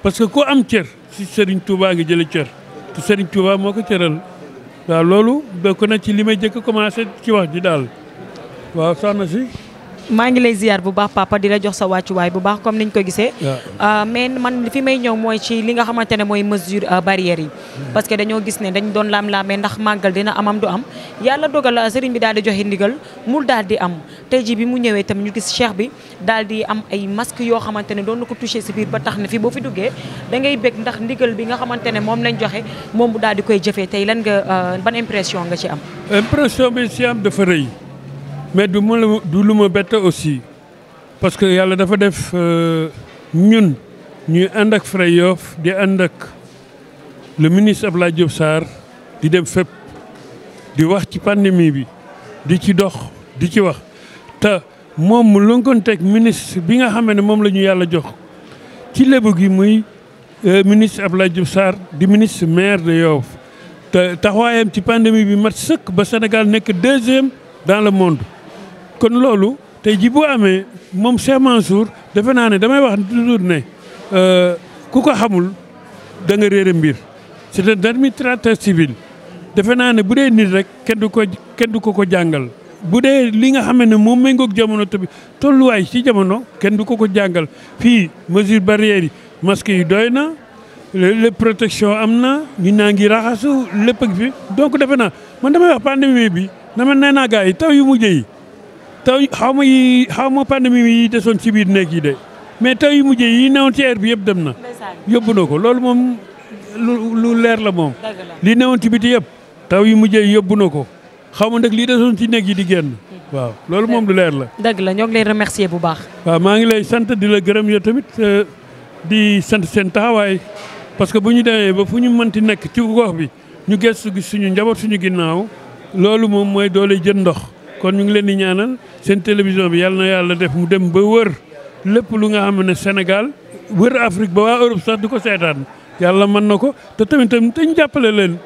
Speaker 5: parce que ku am cër si Serigne Touba ngi jële cër te Serigne Touba moo ko cëral waaw loolu bokk na ci li may jëkk commencé ci wax ji daal waaw soxna si
Speaker 2: maa ngi lay ziar bu baax papa di la jox sa wàccuwaay bu baax comme niñ ko gisee mais man fi may ñëw mooy ci li nga xamante ne mooy mesure barrières yi parce que dañoo gis ne dañ doon laam-laamee ndax màggal dina amam du am yàlla dogal sëriñ bi daal di joxe ndigal mu daal di am tey ji bi mu ñëwee tam ñu gis cheikh bi daal di am ay masque yoo xamante ne doon na ko touché si biir ba tax ne fi boo fi duggee da ngay bég ndax ndigal bi nga xamante ne moom lañ joxe moom bu daal di koy jëfee tey lan nga ban impression nga ci am
Speaker 5: impression bi si am dafa rëy mais du lu ma bett aussi parce que yàlla dafa def ñun ñuy ànd ak Fra Yoff di ànd ak le ministre Abdoulaye Diop Sarr di dem fépp di wax ci pandémie bi di ci dox di ci wax te moom mu lënkoonteeg ministre bi nga xam ne moom la ñu yàlla jox ci lébu gi muy ministre Abdoulaye Diop Sarr di ministre maire de Yoff te taxawaayam ci pandémie bi mat sëkk ba Sénégal nekk 2e dans le monde kon loolu tey ji bu amee moom Cheikh Mansour defe naa ne damay wax toujours ne ku ko xamul da nga réere mbir c'est un administrateur civil defe naa ne bu dee nit rek kenn du ko jàngal bu dee li nga xam ne moom méngoog jamono tamit tolluwaay ci jamono kenn du ko jàngal fii mesure barrières yi masque yi doy na les protection am na ñu naa ngi raxasu lépp ak fi donc defe naa man damay wax pandémie bi dama nee naa gars yi taw yu mujj yi taw xaw ma pandémie yi desoon ci biir nekk yi de mais taw yu mujj yi newoon ci air bi yëpp dem na yóbbu na ko loolu moom lu leer la moom li newoon ci biti yëpp taw yu mujj yi yóbbu na ko xaw ma nag lii desoon ci nekk yi di génn waaw loolu moom lu leer la
Speaker 2: dëgg la ñoo ngi lay remercier bu baax
Speaker 5: waaw maa ngi lay sant di la gërëm yow tamit di sant seen taxawaay parce que bu ñu demee ba fu ñu mënti nekk ci gox bi ñu gëstu gis suñu njaboot suñu ginnaaw loolu moom mooy doole jën ndox kon ñu ngi leen di ñaanal seen télévision bi yàlla na yàlla def mu dem ba wër lépp lu nga xam ne Sénégal wër Afrique ba waa Europe sax di ko seetaan yàlla mën na ko te tamit dañ jàppale leen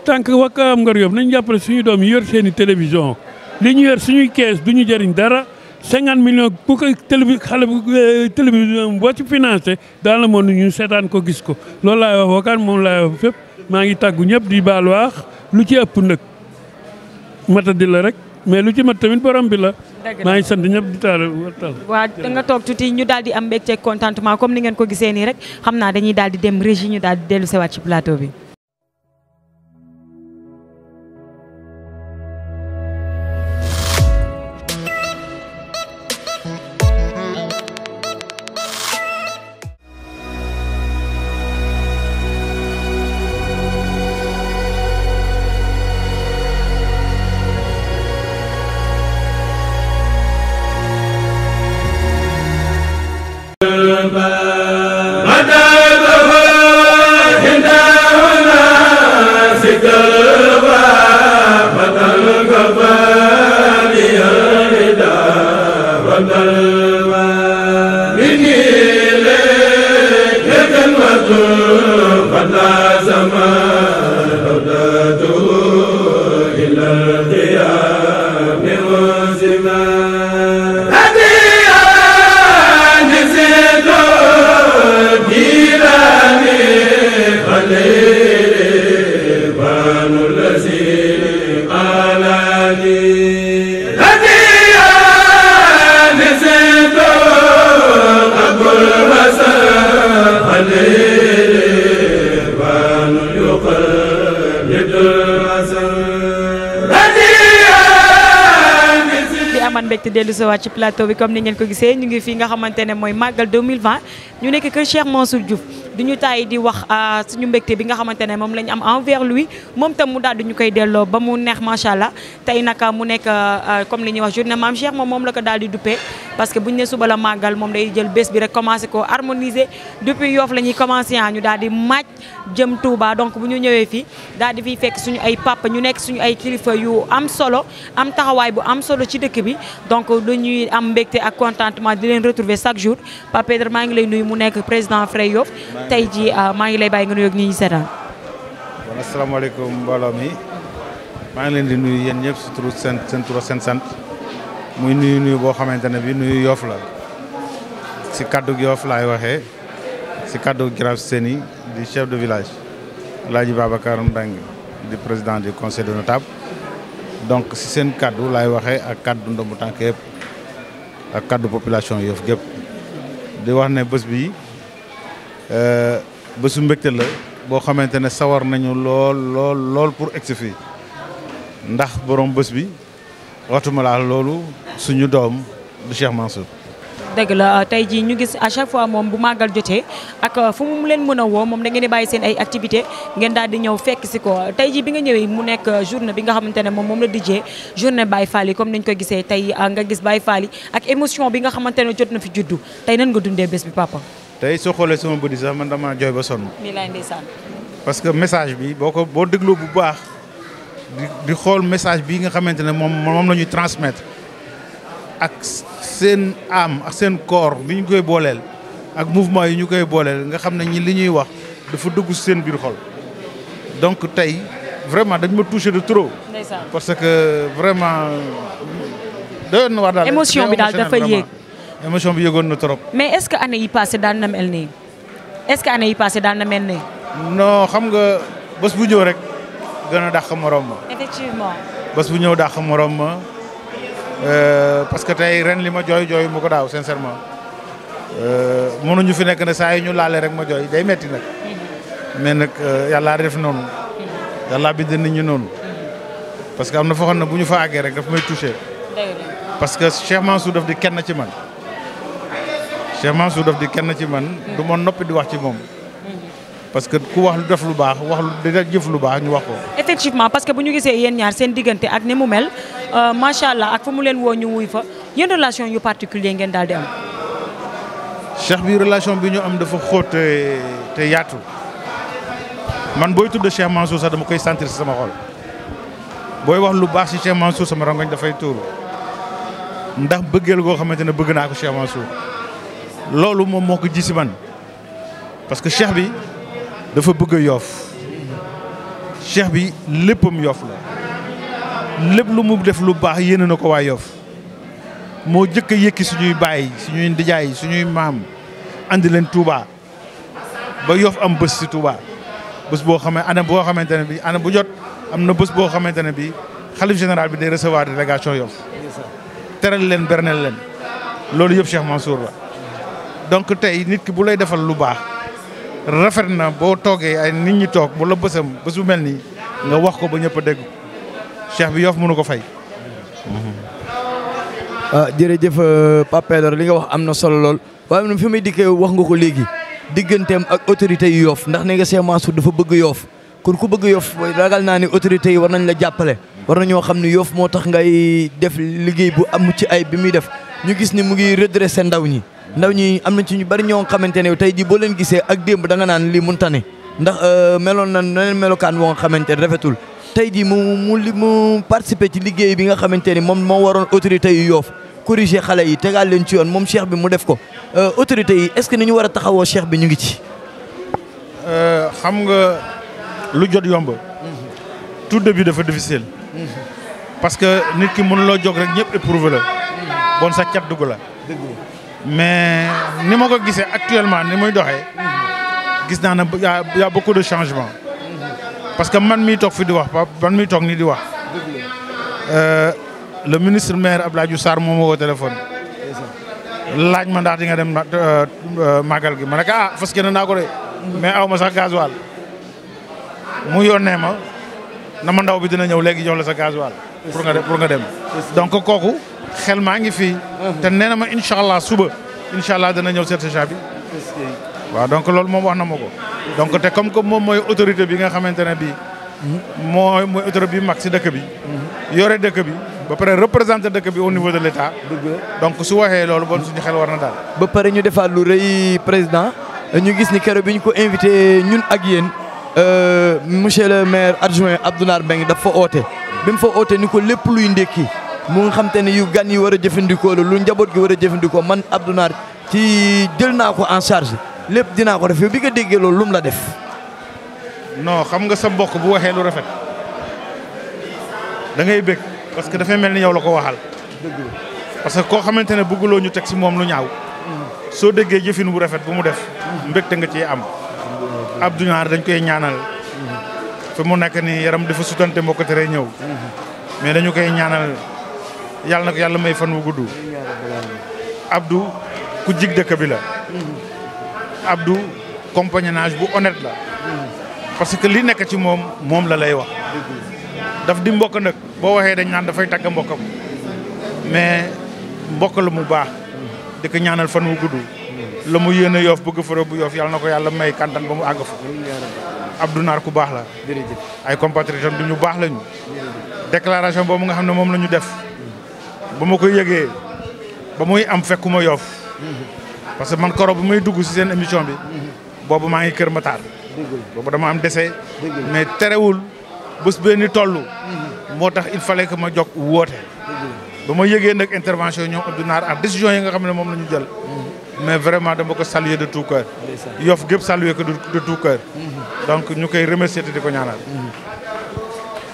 Speaker 5: tant que Wakaam Ngor Yoff nañ jàppale suñu doom yi yor seen i télévision li ñu yor suñuy kees du ñu jëriñ dara 50 millions bu ko télévision boo ci financé dans le monde ñu seetaan ko gis ko loolu laay wax Wakaam moom laay wax fépp maa ngi tàggu ñëpp di baal waax lu ci ëpp nag mata di la rek mais lu ci mat tamit borom bi la. maa ngi sant ñëpp di taal.
Speaker 2: waaw da nga toog tuuti ñu daal di am mbégte contentement comme ni ngeen ko gisee nii rek xam naa dañuy daal di dem régie ñu daal di dellu sewaat ci plateau bi. mbégte dellu si waat ci plateau bi comme ni ngeen ko gisee ñu ngi fii nga xamante ne mooy màggal 2020 ñu nekk kër Cheikh Mansour Diouf di ñu taay di wax suñu mbégte bi nga xamante ne moom la ñu am envers lui moom tam mu daal di ñu koy delloo ba mu neex macha allah tey nag mu nekk comme li ñuy wax journée Mame Cheikh moom la ko daal di duppee parce que buñu ne suba la màggal moom day jël bés bi rek commencé ko harmoniser depuis Yoff la ñuy commencé ñu daal di màcc jëm Touba donc bu ñu ñëwee fii daal di fiy fekk suñu ay papa ñu nekk suñu ay kilifa yu am solo am taxawaay bu am solo ci dëkk bi donc dañuy am mbégte ak contentement di leen retrouver chaque jour Pape Pedre maa ngi lay nuyu mu nekk président Frey Yoff tey ji maa ngi lay bàyyi nga nuyu ak ñi seetaan.
Speaker 6: bon asalaamaaleykum mbooloo mi maa ngi leen di nuyu yéen ñëpp si turu seen tur seen sant muy nuyu boo xamante ne bi nuyu Yoff la si kaddu Yoff laay waxee si kaddu Giraf Séni di chef de village Alaaji Babacar Mbengue di président du conseil de notable donc si seen kaddu laay waxee ak kaddu ndombu tànk yëpp ak kaddu population Yoff gépp di wax ne bés bi bésu mbégte la boo xamante ne sawar nañu lool pour egsi fii ndax borom bés bi waxtuma laa loolu suñu doom du Cheikh Mansour.
Speaker 2: dëgg la tey jii ñu gis à chaque fois moom bu màggal jotee ak fu mu leen mën a woo moom da ngeen di bàyyi seen ay activité ngeen daal di ñëw fekk si ko tey jii bi nga ñëwee mu nekk journée bi nga xamante ne moom la dijjee journée Baye Fall yi comme niñ ko gisee tey nga gis Baye Fall yi ak émotion bi nga xamante ne jot na fi juddu tey nan nga dundee bés bi papa.
Speaker 6: tey soo xoolee sama bëdi sax man dama jooy ba sonn.
Speaker 2: nii laay ndeysaan.
Speaker 6: parce que message bi boo dégloo bu baax di xool message bi nga xamante ne moom la ñuy transmettre ak seen âme ak seen corps bi ñu koy booleel ak mouvement yi ñu koy booleel nga xam ne ñi li ñuy wax dafa dugg si seen biir xol donc tey vraiment dañ ma touché de trop.
Speaker 2: ndeysaan.
Speaker 6: parce que vraiment doyoon na war daal.
Speaker 2: émotion bi daal dafa yéeg.
Speaker 6: émotion bi yëgoon na trop.
Speaker 2: mais est-ce que année yi passé daan na mel nii
Speaker 6: non xam nga bés bu ñëw rek gën a dàq morom ma.
Speaker 2: effectivement.
Speaker 6: bés bu ñëw dàq morom ma parce que tey ren li ma jooy mu ko daaw sincèrement mënuñu fi nekk ne saa yi ñu laale rek ma jooy day metti nag. mais nag yàlla def noonu. yàlla bind nit ñi noonu. parce que am na foo xam ne bu ñu fa àggee rek daf may touché. parce que Cheikh Mansour daf di kenn ci man. Cheikh Mansour daf di kenn ci man. du ma noppi di wax ci moom. parce que ku wax lu def lu baax wax lu jëf lu baax ñu wax ko.
Speaker 2: effectivement parce que bu ñu gisee yéen ñaar seen diggante ak ni mu mel macha allah ak fu mu leen woo ñu wuy fa yéen relation yu particulier ngeen daal di am.
Speaker 6: Cheikh bi relation bi ñu am dafa xóot te yaatu man booy tudd Cheikh Mansour sax dama koy sentir si sama xol booy wax lu baax si Cheikh Mansour sama rangoñ dafay tuuru ndax bëggeel goo xamante ne bëgg naa ko Cheikh Mansour loolu moom moo ko ji si man parce que Cheikh bi dafa bëgg a Yoff cheikh bi léppam Yoff la lépp lu mu def lu baax yéene na ko waa Yoff moo jëkk a yëkki suñuy baay suñuy ndijaay suñuy maam andi leen Touba ba Yoff am bés si Touba bés boo xamee ana boo xamante ne bi ana bu jot am na bés boo xamante ne bi xalif général bi day recevoir délégation Yoff teral leen bernel leen loolu yëpp Cheikh Mansour la donc tey nit ki bu lay defal lu baax rafet na boo toogee ay nit ñi toog bu la bés bu mel nii nga wax ko ba ñëpp a dégg cheikh bi Yoff mënu ko fay.
Speaker 1: jërëjëf Pape Pedro li nga wax am na solo lool waaye man fi may dikkee wax nga ko léegi digganteem ak autorité yu Yoff ndax ne nga Cheikh Mansour dafa bëgg Yoff kon ku bëgg Yoff ragal naa ni autorités yi war nañ la jàppale war nañoo xam ni Yoff moo tax ngay def liggéey bu am ci ay bi muy def ñu gis ni mu ngi redressé ndaw ñi am na ci ñu bari ñoo xamante ne tey jii boo leen gisee ak démb da nga naan lii mënta ne ndax meloon na neneen melokaan boo nga xamante ne rafetul tey jii mu participer ci liggéey bi nga xamante ni moom moo waroon autorités yu Yoff corriger xale yi tegaal leen ci yoon moom cheikh bi mu def ko autorités yi est-ce que ni ñu war a taxawoo cheikh bi ñu ngi ci.
Speaker 6: xam nga lu jot yomb. tout début dafa difficile. parce que nit ki mënuloo jóg rek ñëpp éprouvé la. bon sa cat dugg la. mais ni ma ko gisee actuellement ni muy doxee. gis naa ne y a beaucoup de changements. parce que man miy toog fi di wax man miy toog nii di wax. le ministre maire Abdoulaye Diouf Sarr moo ma woo téléphone. laaj ma ndax di nga dem màggal gi ma ne ko fas yéene naa ko de. mais aw ma sax gasoil mu yónnee ma na ma ndaw bi dina ñëw léegi jox la sa gasoil pour nga dem donc kooku xel maa ngi fii te nee na ma incha allah suba incha allah dana ñëw certificat bi waaw donc loolu moom wax na ma ko donc te comme que moom mooy autorité bi nga xamante ne bii mooy autorité bi mag si dëkk bi yore dëkk bi ba pare représenté dëkk bi au niveau de l' état donc su waxee loolu bon suñu xel war na daal
Speaker 1: ba pare ñu defaat lu rëy président ñu gis ni keroog bi ñu ko invité ñun ak yéen monsieur le maire adjoint Abdounar Mbengue daf fa oote bi mu fa oote ni ko lépp luy ndékki mu nga xam te ne yu gan yi war a jëfandikoo la lu njaboot gi war a jëfandikoo man Abdounar ci jël naa ko en charge lépp dinaa ko def yow bi nga déggee loolu lu mu la def.
Speaker 6: non xam nga sa mbokk bu waxee lu rafet da ngay bëgg parce que dafay mel ni yow la ko waxal. parce que koo xamante ne bëgguloo ñu teg si moom lu ñaaw. soo déggee jëfin bu rafet bu mu def. mbégte nga ciy am. Abdounar dañ koy ñaanal. fi mu nekk nii yaram dafa sutante moo ko teree ñëw. mais dañu koy ñaanal yàlla na ko yàlla may fan wu gudd. Abdou ku jig dëkk bi la. Abdou compagnonnage bu honnête la. parce que li nekk ci moom la lay wax. daf di mbokk nag boo waxee dañ naan dafay tagg mbokkam. mais mbokk la mu baax. di ko ñaanal fan wu gudd. la mu yéene Yoff bëgg foro bu Yoff yàlla na ko yàlla may kantan ba mu àgg fa. Abdounar ku baax la. ay compatriotes bi ñu baax lañu. déclaration boobu nga xam ne moom la ñu def. ba ma koy yëgee ba muy am fekkuma Yoff. parce que man koro bu may dugg si seen émission bi. boobu maa ngi Kër Matar. boobu dama am décès. mais terewul bés benn toll. moo tax il fallait que ma jóg woote. ba ma yëgee nag intervention ñoom Abdounar ak décision yi nga xam ne moom la ñu jël. mais vraiment dama ko saluer de tout cœur. Yoff gépp saluer ko de tout cœur. donc ñu koy remercier te di ko ñaanal.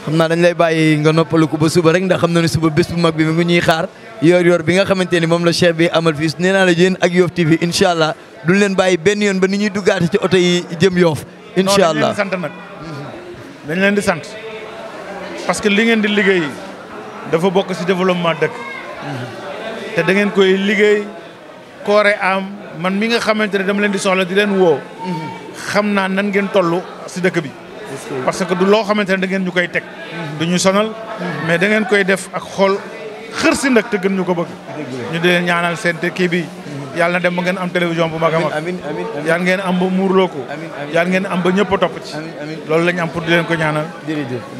Speaker 1: xam naa dañ lay bàyyi nga noppalu ko ba suba rek ndax xam na ne suba bés bu mag bi mi ngi ñuy xaar yor bi nga xamante ni moom la cheikh bi amal fii nee naa la yéen ak Yoff TV incha allah duñ leen bàyyi benn yoon ba ni ñuy duggaate ci oto yi jëm Yoff. incha allah
Speaker 6: dañ leen di sant nag. dañ leen di sant parce que li ngeen di liggéey dafa bokk ci développement dëkk. te da ngeen koy liggéey koore am man mi nga xamante ne dama leen di soxla di leen woo. xam naa nan ngeen toll ci dëkk bi. parce que du loo xamante ne da ngeen ñu koy teg. du ñu sonal. mais da ngeen koy def ak xool xër si nag te gën ñu ko bëgg. ñu di leen ñaanal seen kii bi. yàlla na dem ba ngeen am télévision bu mag a mag. yàlla ngeen am ba muurloo ko. yàlla ngeen am ba ñëpp a topp ci. loolu la ñu am pour di leen ko ñaanal. di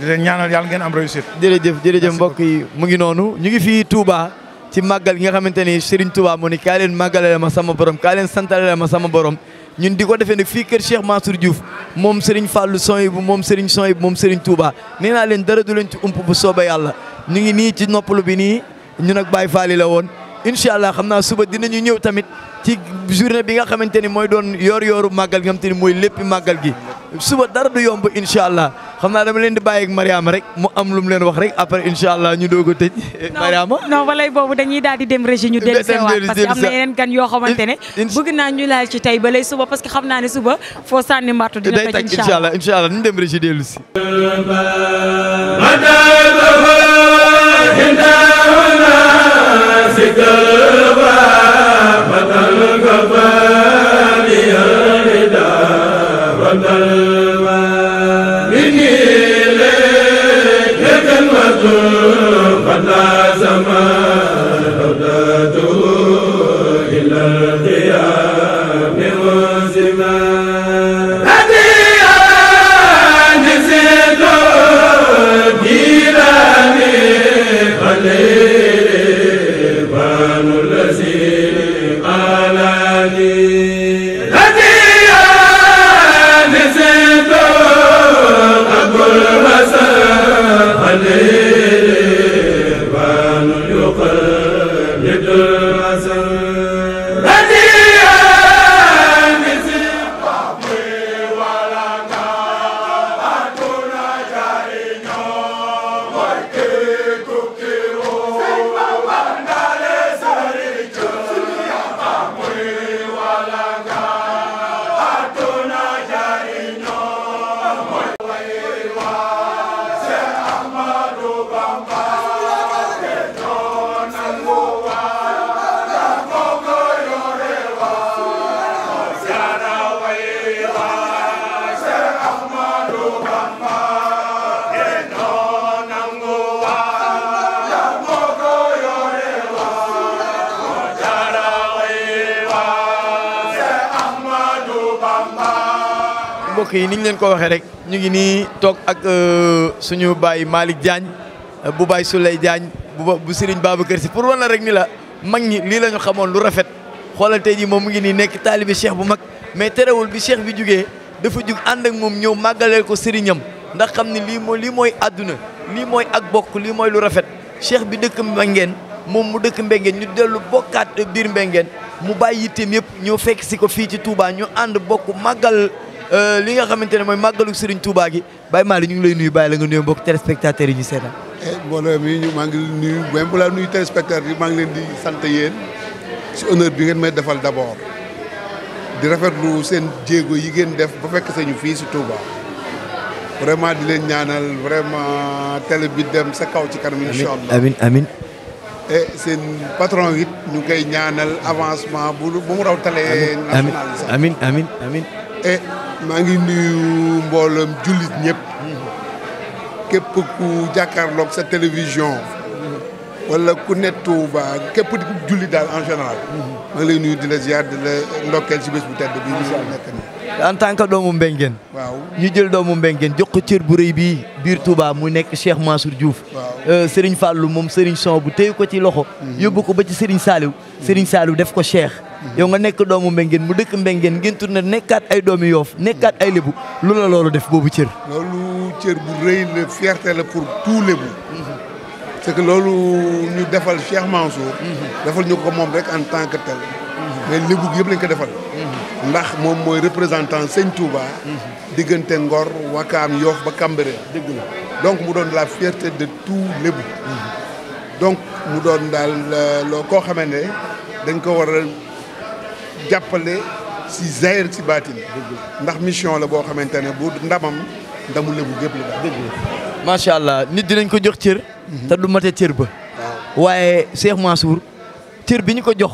Speaker 6: leen ñaanal yàlla ngeen am réussite.
Speaker 1: jërëjëf mbokk yi mu ngi noonu ñu ngi fii Touba ci màggal gi nga xamante ni Serigne Touba mu ni kaa leen màggalale ma sama borom kaa leen santalale ma sama borom ñun di ko defee nag fii kër Cheikh Mansour Diouf moom Serigne Fallou Sohibou moom Serigne Sohibou moom Serigne Touba nee naa leen dara du leen ci ump bu soobee yàlla ñu ngi nii ci noppalu bi nii ñun ak Baye Fall la woon incha allah xam naa suba dinañu ñëw tamit ci journée bi nga xamante ni mooy doon yooru màggal gi nga xamante ni mooy léppi màggal gi suba dara du yomb incha allah xam naa dama leen di bàyyi ak Mariama rek mu am lu mu leen wax rek après incha allah ñu doog a tëj. Mariama
Speaker 2: non balay boobu dañuy daal di dem régie ñu dellu seewaat parce que am na yeneen gan yoo xamante ne bëgg naa ñu laal ci tey balay suba parce que xam naa ne suba foo sànni mbattu dina tëj incha allah
Speaker 1: incha allah ñu dem régie dellu si. mbokk yi niñ leen ko waxee rek ñu ngi nii toog ak suñu baay Malick Diagne bu baay Souley Diagne bu Serigne Babacar Sy pour wala rek ni la mag ñi lii la ñu xamoon lu rafet xoolal tey jii moom mu ngi nii nekk taalibe cheikh bu mag mais terewul bi cheikh bi jugee dafa jug ànd ak moom ñëw màggaleel ko sëriñam ndax xam ne lii mooy àdduna lii mooy ak bokk lii mooy lu rafet cheikh bi dëkk Mbengeen moom mu dëkk Mbengeen ñu dellu bokkaat biir Mbengeen mu bàyyi yitteem yëpp ñëw fekk si ko fii ci Touba ñu ànd bokk màggal li nga xamante ne mooy màggalu Serigne Touba gi Baye Malick ñu ngi lay nuyu bàyyi la nga nuyu mbokk téléspectateurs yi ñu seetaan.
Speaker 7: mbooloo mi maa ngi nuyu même bu la nuyu téléspectateurs yi maa ngi leen di sant yéen si honneur bi ngeen may defal d'abord di rafetlu seen jéego yi ngeen def ba fekk sañu fii si Touba vraiment di leen ñaanal vraiment télé bi dem sa kaw ci kanam incha allah
Speaker 1: amiin amiin.
Speaker 7: et seen patron it ñu koy ñaanal avancement bu mu raw télé nationale sax
Speaker 1: amiin amiin amiin.
Speaker 7: et maa ngi nuyu mbooloom jullit ñëpp képp ku jàkkaarloog sa télévision wala ku ne Touba képp di jullit daal en général. maa ngi lay nuyu di la ziar di la ndokkeel ci bés bu tedd bi ñu nekk nii.
Speaker 1: en tant que doomu Mbengeen.
Speaker 7: waaw
Speaker 1: ñu jël doomu Mbengeen jox ko cër bu rëy bii biir Touba mu nekk Cheikh Mansour Diouf.
Speaker 7: waaw
Speaker 1: Serigne Fallou moom Serigne Son bu téye ko ci loxo. yóbbu ko ba ci Serigne Saliou. Serigne Saliou def ko Cheikh. yow nga nekk doomu Mbengeen mu dëkk Mbengeen ngeen tourné nekkaat ay doomi Yoof nekkaat ay lébu lu la loolu def boobu cër.
Speaker 7: loolu cër bu rëy la fierté la pour tout lébu. c'est que loolu ñu defal Cheikh Mansour. defal ñu ko moom rek en tant que tel. mais lébu gi yëpp lañ ko defal. ndax moom mooy représentant Sëñ Touba. diggante Ngor Wakaam Yoof ba Cambérène. dëgg la donc mu doon la fierté de tout lébu. donc mu doon daal loo koo xamee ne dañ ko war a jàppale si zahir si baatin. ndax mission la boo xamante ne bu ndamam ndamu lébu gépp la daal. dëgg la
Speaker 1: macha allah nit dinañ ko jox cër. te du mate cër ba. waaye Cheikh Mansour cër bi ñu ko jox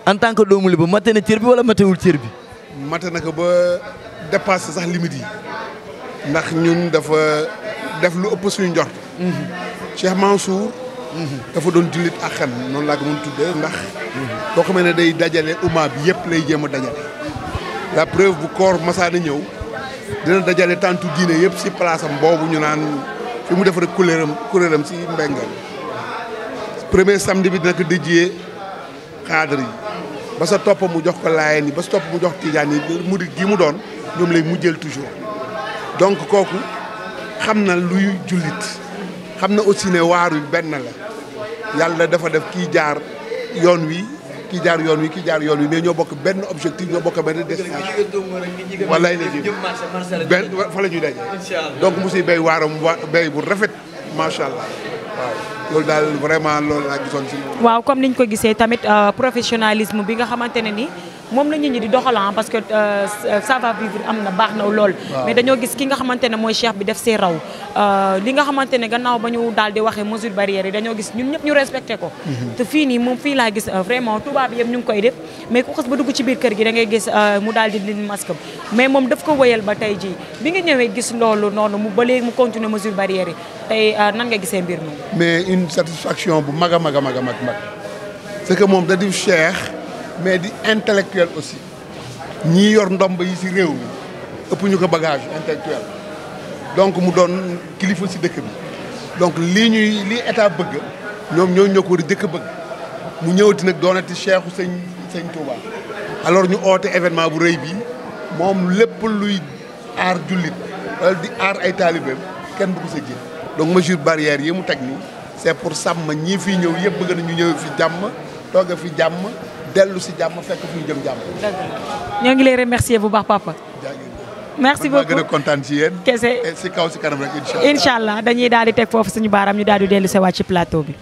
Speaker 1: en tant que doomu lébu mate na cër bi wala matewul cër bi.
Speaker 7: mate na ko ba dépassé sax limites yi ndax ñun dafa def lu ëpp suñu njort. Cheikh Mansour. dafa doon jullit ak xel noonu laa ko mën tuddee ndax. boo xamee ne day dajale umma bi yëpp lay jéem a dajale. la preuve bu koor masaana ñëw dina dajale tantu diine yëpp si place am boobu ñu naan fi mu def rek kuréelam si Mbengeen. premier samedi bi dina ko déjee xaadar yi ba sa topp mu jox ko laayeen yi ba sa topp mu jox tijaan yi murid gi mu doon ñoom lay mujjeel toujours. donc kooku xam na luy jullit xam na aussi ne waar wi benn la yàlla dafa def kii jaar yoon wi kii jaar yoon wi kii jaar yoon wi mais ñoo bokk benn objectif ñoo bokk benn destination. wallaay la ji benn fa la ñuy daje. donc mu siy béy waaram béy bu rafet macha allah waaw. loolu daal vraiment loolu laa gisoon si moom.
Speaker 2: waaw comme niñ ko gisee tamit professionnalisme bi nga xamante ne ni moom la nit ñi di doxalan parce que ça va vivre am na baax na lool. mais dañoo gis ki nga xamante ne mooy cheikh bi def see raw li nga xamante ne gannaaw ba ñu daal di waxee mesure barrière yi dañoo gis ñun ñëpp ñu respecté ko. te fii nii moom fii laa gis vraiment tubaab yëpp ñu ngi koy def mais ku xas ba dugg ci biir kër gi da ngay gis mu daal di dindi masque mais moom daf ko wëyal ba tey jii bi nga ñëwee gis loolu noonu mu ba léegi mu continuer mesure barrière yi tey nan nga gisee mbir noonu.
Speaker 7: mais une satisfaction bu mag a mag a mag a mag c'est que moom da di cheikh mais di intellectuel aussi ñii yor ndomb yi si réew mi ëpp ñu ko bagage intellectuel donc mu doon kilifa si dëkk bi donc lii état bëgg ñoom ñoo ko war a dëkk bëgg mu ñëwati nag doonati cheikhu sëñ Touba alors ñu oote événement bu rëy bi moom lépp luy aar jullit wala di aar ay taalibeem kenn bëgg sa jël donc mesure barrière yi mu teg nii c'est pour sàmm ñii fii ñëw yëpp bëgg nañu ñëw fi jàmm toog fi jàmm dellu si jàmm fekk fu ñu jëm jàmm.
Speaker 2: ñoo ngi lay remercier bu baax papa. merci beaucoup
Speaker 7: maa gën a kontaan ci yéen.
Speaker 2: kese
Speaker 7: si kaw si kanam rek incha allah.
Speaker 2: incha allah dañuy daal di teg foofu suñu baaraam ñu daal di dellu sewaat ci plateau bi.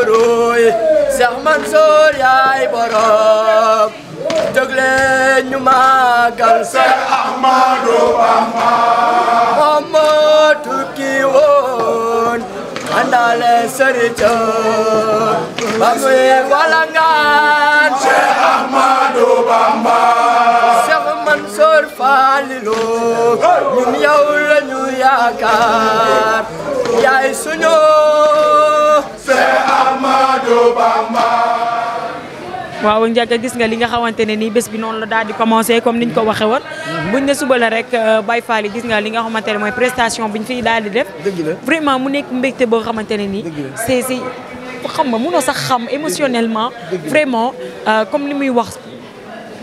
Speaker 8: Cheikh Mansour yaay borom jóg leen ñu màggal Cheikh Ahmadou Bamba moom moo tukki woon àndaale sëriñ ba muy walangaan Cheikh Ahmadou Bamba Cheikh Mansour Falilou ñun yow la ñu yaakaar yaay suñu
Speaker 2: waaw Ndiaga gis nga li nga xamante ne nii bés bi noonu la daal di commencé comme niñ ko waxee woon buñ ne suba la rek Baye Fall gis nga li nga xamante ne mooy prestation biñ fiy daal di def vraiment mu nekk mbégte boo xamante ne nii c'est xam nga mënoo sax xam émotionnellement vraiment comme li muy wax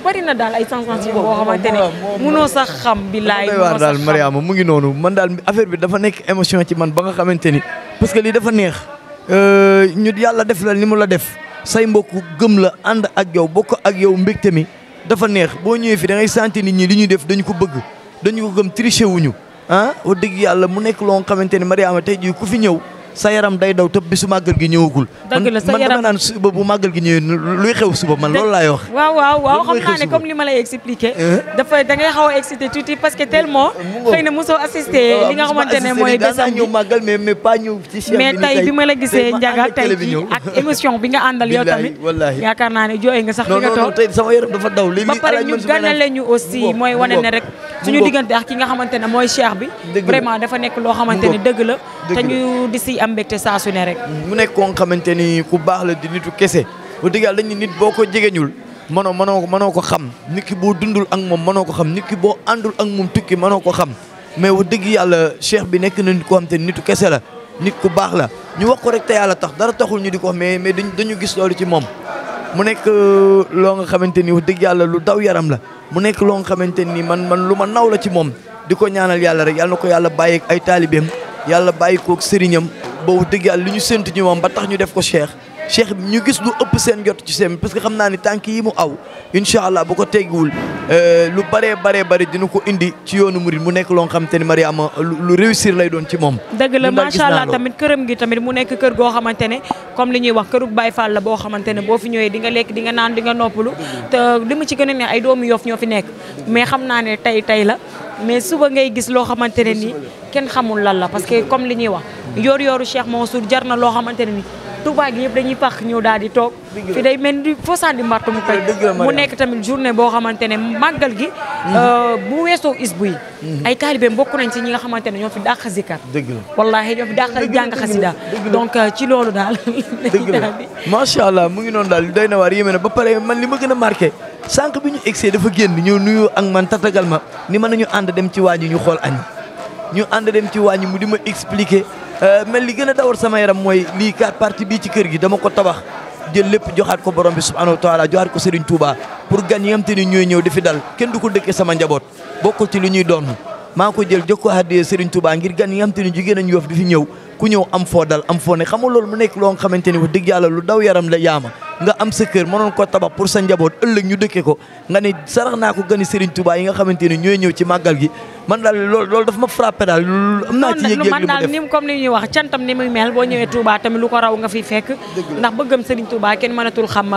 Speaker 2: bari na daal ay sensations boo xamante ne mënoo sax xam billaay mënoo sax
Speaker 1: daal Mariama mu ngi noonu man daal affaire bi dafa nekk émotion ci man ba nga xamante ni parce que lii dafa neex ñu yàlla def la ni mu la def say mbokk gëm la ànd ak yow bokk ak yow mbégte mi dafa neex boo ñëwee fi da ngay sentir nit ñi li ñuy def dañu ko bëgg dañu ko gëm triché wuñu ah wax dëgg yàlla mu nekk loo xamante ni Mariama tey jii ku fi ñëw sa yaram day daw tëb bi su màggal gi ñëwagul.
Speaker 2: dëgg la sa yaram
Speaker 1: man dama naan suba bu màggal gi ñëwee luy xew suba man loolu laay wax.
Speaker 2: waaw xam naa ne comme li ma lay expliqué. dafa da ngay xaw a excité tuuti parce que tellement. xëy na mosoo assisté li nga xamante ne mooy bésam bi
Speaker 1: ñëw màggal mais pas ñëw ci chaîne bi
Speaker 2: mais tey bi ma la gisee Ndiaga tey jii ak émission bi nga àndal yow tamit. yaakaar naa ne jooy nga sax fi nga toog.
Speaker 1: non tey sama yaram dafa daw.
Speaker 2: ba pare ñu ganale ñu aussi mooy wane ne rek suñu diggante ak ki nga xamante ne mooy cheikh bi. vraiment dafa nekk loo xamante ne dëgg la te ñu di si am mbégte saa su ne rek
Speaker 1: mu nekk koo xamante ni ku baax la di nitu kese bu dëgg yàlla dañu nit boo ko jegeñul mënoo ko xam nit ki boo dundul ak moom mënoo ko xam nit ki boo àndul ak moom tukki mënoo ko xam mais wax dëgg yàlla cheikh bi nekk na nit koo xamante ni nitu kese la nit ku baax la ñu wax ko rek te yàlla tax dara taxul ñu di ko wax mais dañu gis loolu ci moom mu nekk loo nga xamante ni wax dëgg yàlla lu daw yaram la mu nekk loo nga xamante ni man lu ma naw la ci moom di ko ñaanal yàlla rek yàlla na ko yàlla bàyyi ak ay taalibeem yàlla bàyyi koog sëriñam boobu dëgg yàlla li ñu séntu ñu moom ba tax ñu def ko cheikh ñu gis lu ëpp seen jot ci seen parce que xam naa ni tànk yi mu aw incha allah bu ko teggiwul lu bare dina ko indi ci yoonu murid mu nekk loo xam te ni Mariama lu réussir lay doon ci moom.
Speaker 2: dëgg la macha allah tamit këram gi tamit mu nekk kër goo xamante ne comme li ñuy wax kërug Baye Fall la boo xamante ne boo fi ñëwee di nga lekk di nga naan di nga noppalu te li mu ci gën a neex ay doomu Yoff ñoo fi nekk mais xam naa ne tey la mais suba ngay gis loo xamante ne ni kenn xamul lan la parce que comme li ñuy wax yooru Cheikh Mansour jar na loo xamante ne ni Touba gi yëpp dañuy pax ñëw daal di toog fi day mel ni foo sànni mbattu mu koy mu nekk tamit journée boo xamante ne màggal gi bu weesoo isbu yi ay taalibeem bokk nañ ci ñi nga xamante ne ñoo fi dàq zikar wallaahi ñoo fi dàq jàng xasida donc ci loolu daal
Speaker 1: macha allah mu ngi noonu daal doy na waar yéeme na ba pare man li ma gën a marqué sànq bi ñu egsee dafa génn ñëw nuyu ak man tatagal ma ni mën nañu ànd dem ci waañi ñu xool añ ñu ànd dem ci waañi mu di ma expliquer mel li gën a dawar sama yaram mooy lii kat partie bii ci kër gi dama ko tabax jël lépp joxaat ko borom bi subhanahu wa taala joxaat ko Serigne Touba pour gan yi nga xam te ni ñooy ñëw di fi dal kenn du ko dëkkee sama njaboot bokkul ci li ñuy doon maa ko jël jox ko haddee Serigne Touba ngir gan yi nga xam te ni jigéen nañu Yoff di fi ñëw ku ñëw am foo dal am foo ne xam nga loolu mu nekk loo nga xamante ni wax dëgg yàlla lu daw yaram la yaama nga am sa kër mënoon ko tabax pour sa njaboot ëllëg ñu dëkkee ko nga ne sarax naa ko gani Serigne Touba yi nga xamante ni ñooy ñëw ci màggal gi man daal loolu dafa ma frappé daal am naa ci yëg-yëg
Speaker 2: man daal ni comme ni ñuy wax cantam ni muy mel boo ñëwee Touba tamit lu ko raw nga fi fekk ndax bëggam Serigne Touba kenn mënatul xam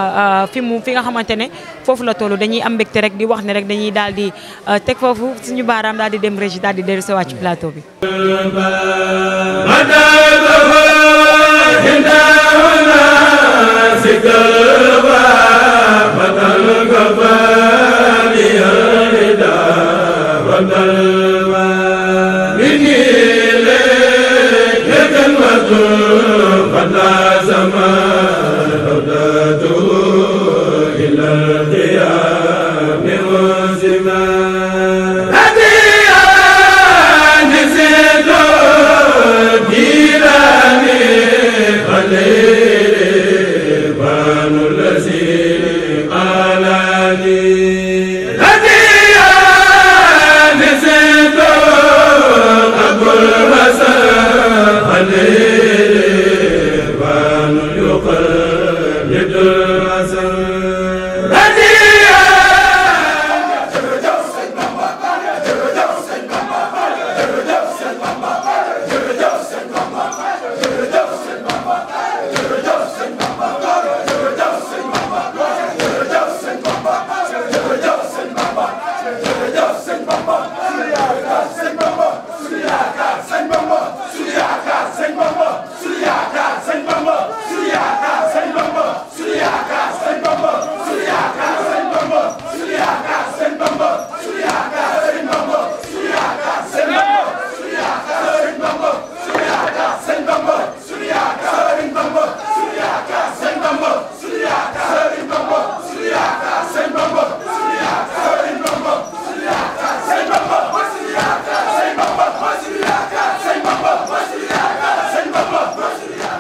Speaker 2: fi nga xamante ne foofu la toll dañuy am mbégte rek di wax ne rek dañuy daal di teg foofu suñu baaraam daal di dem régie daal di dellu si waat ci plateau bi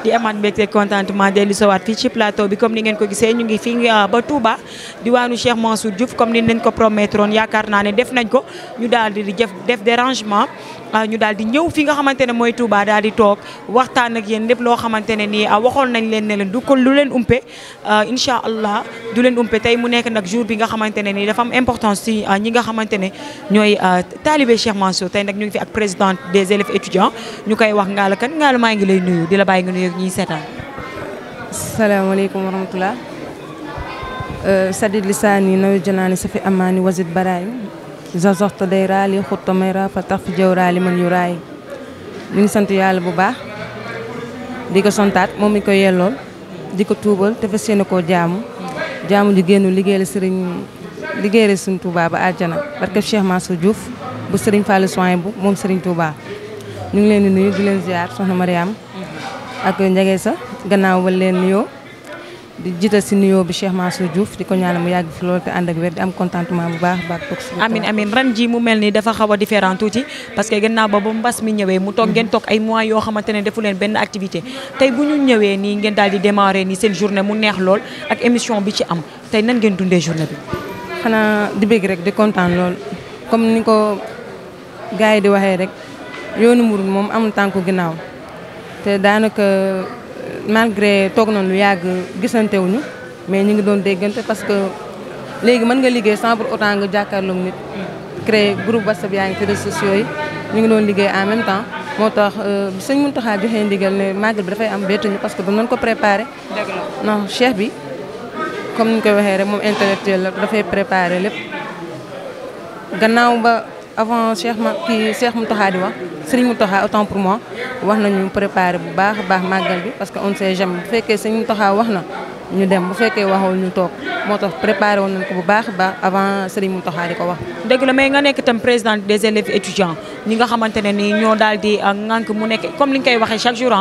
Speaker 2: di amaat mbégte contentement dellu sowaat fii ci plateau bi comme ni ngeen ko gisee ñu ngi fii ba Touba diwaanu Cheikh Mansour Diouf comme ni leen ko promettre woon yaakaar naa ne def nañ ko ñu daal di def dérangement ñu daal di ñëw fi nga xamante ne mooy Touba daal di toog waxtaan ak yéen lépp loo xamante ne nii waxoon nañ leen ne leen du ko lu leen umpe incha allah du leen umpe tey mu nekk nag jour bi nga xamante ne nii dafa am importance ci ñi nga xamante ne ñooy talibé Cheikh Mansour tey nag ñu ngi fi ak présidente des élèves étudiants ñu koy wax Ngalla Kane Ngalla maa ngi lay nuyu di la bàyyi nga nuyu ñi seetaan.
Speaker 9: asalaamaaleykum wa rahmatulah. sadid lisaani nawi janaani safi amaani wazid baraay zazoxta day raali xutta may ra fa tax fi jëw raali man yu raay ñu ngi sant yàlla bu baax di ko santaat moom mi ko yellool di ko tuubal te fas yéene koo jaamu ji génnu liggéeyal Sëriñ Touba ba àjjana barke Cheikh Mansour Diouf bu Sëriñ Fallou Soin bu moom Sëriñ Touba ñu ngi leen di nuyu di leen ziar soxna Mariam ak njege sa gannaaw ba leen nuyoo di jiital si nuyoo bi Cheikh Mansour Diouf di ko ñaanal mu yàgg fi loolu te ànd ak wér di am contentement bu baax toog si
Speaker 2: amin ren ji mu mel ni dafa xaw a différent tuuti parce que gannaaw ba mbas mi ñëwee mu toog ngeen toog ay mois yoo xamante ne defu leen benn activité tey bu ñu ñëwee nii ngeen daal di démarrer nii seen journée mu neex lool ak émission bi ci am tey nan ngeen dundee journée bi
Speaker 9: xanaa di bëgg rek di kontaan lool comme ni ko gars yi di waxee rek yoonu murid moom amul tànku ginnaaw te daanaka malgré toog nañ lu yàgg gisante wuñu mais ñu ngi doon déggante parce que léegi mën nga liggéey sans pour autant nga jàkkaarloog nit créer groupe WhatsApp yaa ngi ci réseaux sociaux yi ñu ngi doon liggéey en même temps moo tax sëñ Mountakha joxe ndigal ne màggal bi dafay am bettuñu parce que doon nañ ko préparé. dëgg la non cheikh bi comme ni ñu koy waxee rek moom intellectuel la dafay préparé lépp gannaaw ba avant cheikh Mountakha di wax Serigne Mountakha autant pour moi wax nañu préparé bu baax a baax màggal bi parce que on sait jamais bu fekkee sëñ Mountakha wax na ñu dem bu fekkee waxul ñu toog moo tax préparé woon nañ ko bu baax a baax avant Serigne Mountakha di ko wax.
Speaker 2: dëgg la mais nga nekk itam présidente des élèves étudiants ñi nga xamante ne ni ñoo daal di ŋànk mu nekk comme li nga koy waxee chaque jour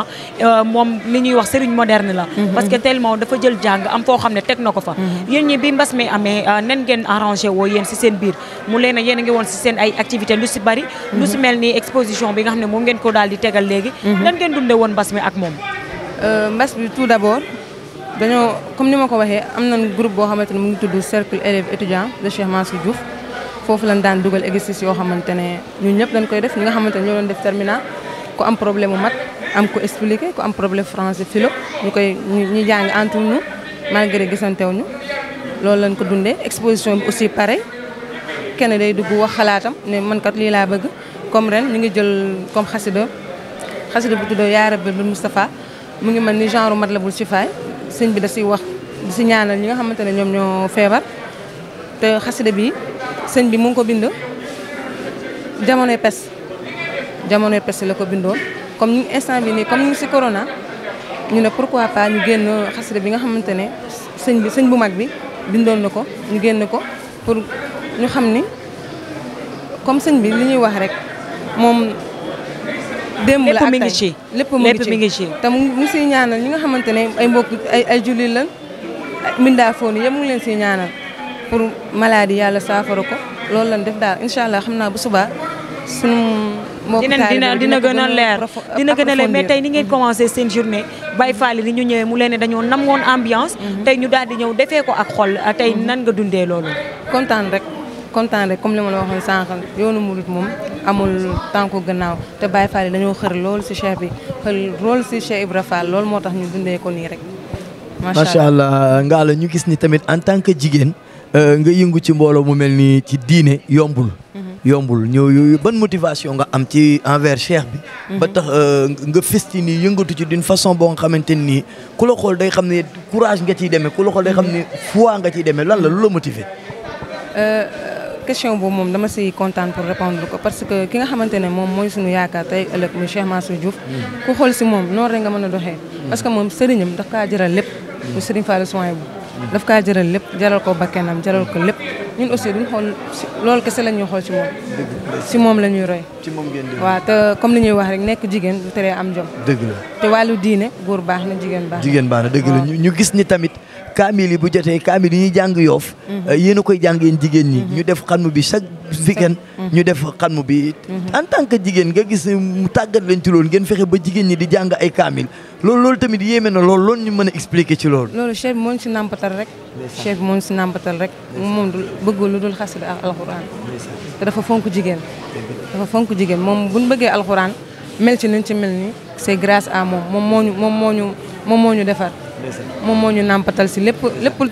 Speaker 2: moom li ñuy wax Serigne moderne la. parce que tellement dafa jël jàng am foo xam ne teg na ko fa. yéen ñi bi mbas mi amee nen ngeen arrangé woo yéen si seen biir mu leen yéen a ngi woon si seen ay activités lu si bari. lu si mel ni exposition bi nga xam ne moom ngeen ko daal di tegal léegi. nan ngeen dundee woon mbas mi ak moom.
Speaker 9: mbas bi tout d'abord dañoo comme ni ma ko waxee am nañ groupe boo xamante ne mu ngi tudd cercle élèves étudiants de Cheikh Mansour Diouf foofu lañ daan dugal exercice yoo xamante ne ñun ñëpp dañ koy def ñi nga xamante ne ñoo doon def terminal ku am problème mu mat am ko expliqué ku am problème français philo ñu jàng entre nous malgré gisantewuñu loolu lañ ko dundee exposition bi aussi pareil kenn day dugg wax xalaatam ne man kat lii laa bëgg comme ren ñu ngi jël comme xasida bu tudd yaa rabbi bil Moustapha mu ngi mel ni genre Matlabul Chifaay sëñ bi da siy wax di si ñaanal ñi nga xamante ne ñoom ñoo feebar te xasida bi sëñ bi mu ngi ko bind jamonoy pes la ko bindoon comme instant bi nii comme ñu ngi si corona ñu ne pourquoi pas ñu génn xasida bi nga xamante ne sëñ bu mag bi bindoon na ko ñu génn ko pour ñu xam ni comme sëñ bi li ñuy wax rek moom démb la ak tey lépp mu ngi ci te mu ngi siy ñaanal ñi nga xamante ne ay mbokk ay jullit lan mbindaa foon yëpp mu ngi leen siy ñaanal pour maladie yàlla saafara ko loolu lan def daal incha allah xam naa bu subaa sunu mbokk
Speaker 2: dina gën a leer mais tey ni ngeen commencé seen journée Baye Fall ni ñu ñëwee mu leen ne dañoo namoon ambiance tey ñu daal di ñëw defee ko ak xol tey nan nga dundee loolu
Speaker 9: kontaan rek comme li ma la waxoon sànq yoonu murid moom amul tànku gannaaw te Baye Fall dañoo xër lool si cheikh bi xër lool si Cheikh Ibra Fall loolu moo tax ñu dundee ko nii rek
Speaker 1: macha allah Ngalla ñu gis ni tamit en tant que jigéen nga yëngu ci mbooloo mu mel ni ci diine yombul ñëw ban motivation nga am ci envers cheikh bi ba tax nga festi nii yëngatu ci d'une façon boo nga xamante nii ku la xool day xam ne courage nga ciy demee ku la xool day xam ne foi nga ciy demee lan la lu la motiver
Speaker 9: question boobu moom dama siy kontaan pour répondre ko parce que ki nga xamante ne moom mooy suñu yaakaar tey ëllëg muy Cheikh Mansour Diouf ku xool si moom noonu rek nga mën a doxee parce que moom sëriñam daf kaa jëral lépp mu sëriñ Fallou Soin bu daf kaa jëral lépp jaral ko bakkenam jaral ko lépp ñun aussi duñ xool loolu kese la ñuy xool ci moom si moom la ñuy roy waaw te comme li ñuy wax rek nekk jigéen du teree am jom
Speaker 1: dëgg la
Speaker 9: te wàllu diine góor baax na jigéen baax
Speaker 1: na dëgg la ñu gis ni tamit kaamil yi bu jotee kaamil yi ñuy jàng yoof yéen a koy jàng yéen jigéen ñi ñu def xatmu bi chaque weekend ñu def xatmu bi en tant que jigéen nga gis mu tàggat leen ci loolu ngeen fexe ba jigéen ñi di jàng ay kaamil loolu tamit yéeme na loolu ñu mën a expliquer ci loolu
Speaker 9: chef bi moo ñu si nàmpatal rek moom du bëggul lu dul xasida ak alxuraan te dafa fonk jigéen moom buñ bëggee alxuraan mel ci niñ ci mel ni c'est grâce à moom moo ñu defar moom moo ñu nàmpatal si lépp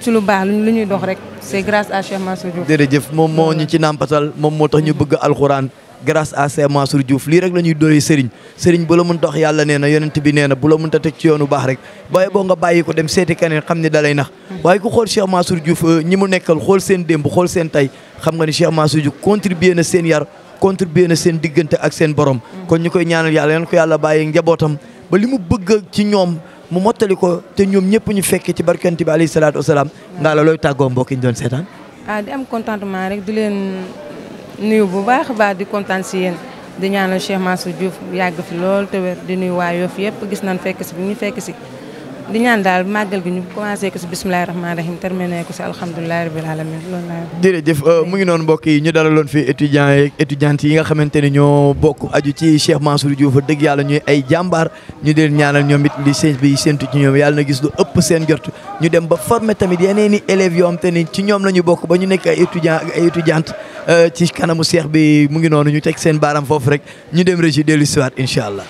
Speaker 9: ci lu baax lu ñuy dox rek c'est grâce à Cheikh Mansour Diouf
Speaker 1: jërëjëf moom moo ñu ci nàmpatal moom moo tax ñu bëgg alxuraan grâce à Cheikh Mansour Diouf lii rek la ñuy doy sëriñ bu la mën tax yàlla nee na yonent bi nee na bu la mën ta teg ci yoonu baax rek waaye boo nga bàyyi ko dem seeti keneen xam ne dalay nax waaye ku xool Cheikh Mansour Diouf ñi mu nekkal xool seen démb xool seen tey xam nga ni Cheikh Mansour Diouf contribué na seen yar contribué na seen diggante ak seen borom kon ñu koy ñaanal yàlla yeen ko yàlla bàyyi njabootam ba li mu bëgg ci ñoom mu mottali ko te ñoom ñëpp ñu fekkee ci barkante bi alayhi salaatu wasalaam Ngalla looy tàggoo mbokk yi ñu doon seetaan
Speaker 9: di am contentement rek di leen nuyu bu baax a baax di kontaan si yéen di ñaanal Cheikh Mansour Diouf yàgg fi lool te wér di nuyu waa Yoff yëpp gis nañ fekk si bi ñu fekk si di ñaan daal màggal gi ñu commencé ko si bisimilah rahmaani rahim terminé ko si alhamdulilah rabil alamin loolu laa.
Speaker 1: jërëjëf mu ngi noonu mbokk yi ñu dalaloon fi étudiants yeeg étudiantes yi nga xamante ne ñoo bokk aju ci Cheikh Mansour Diouf dëgg yàlla ñuy ay jàmbaar ñu leen ñaanal ñoom it li seen bi séntu ci ñoom yàlla na gis lu ëpp seen jot ñu dem ba former tamit yeneen i élèves yoo xam te ni ci ñoom la ñu bokk ba ñu nekk ay étudiants ak ay étudiantes ci kanamu Cheikh bi mu ngi noonu ñu teg seen baaram foofu rek ñu dem régi dellu si waat incha allah.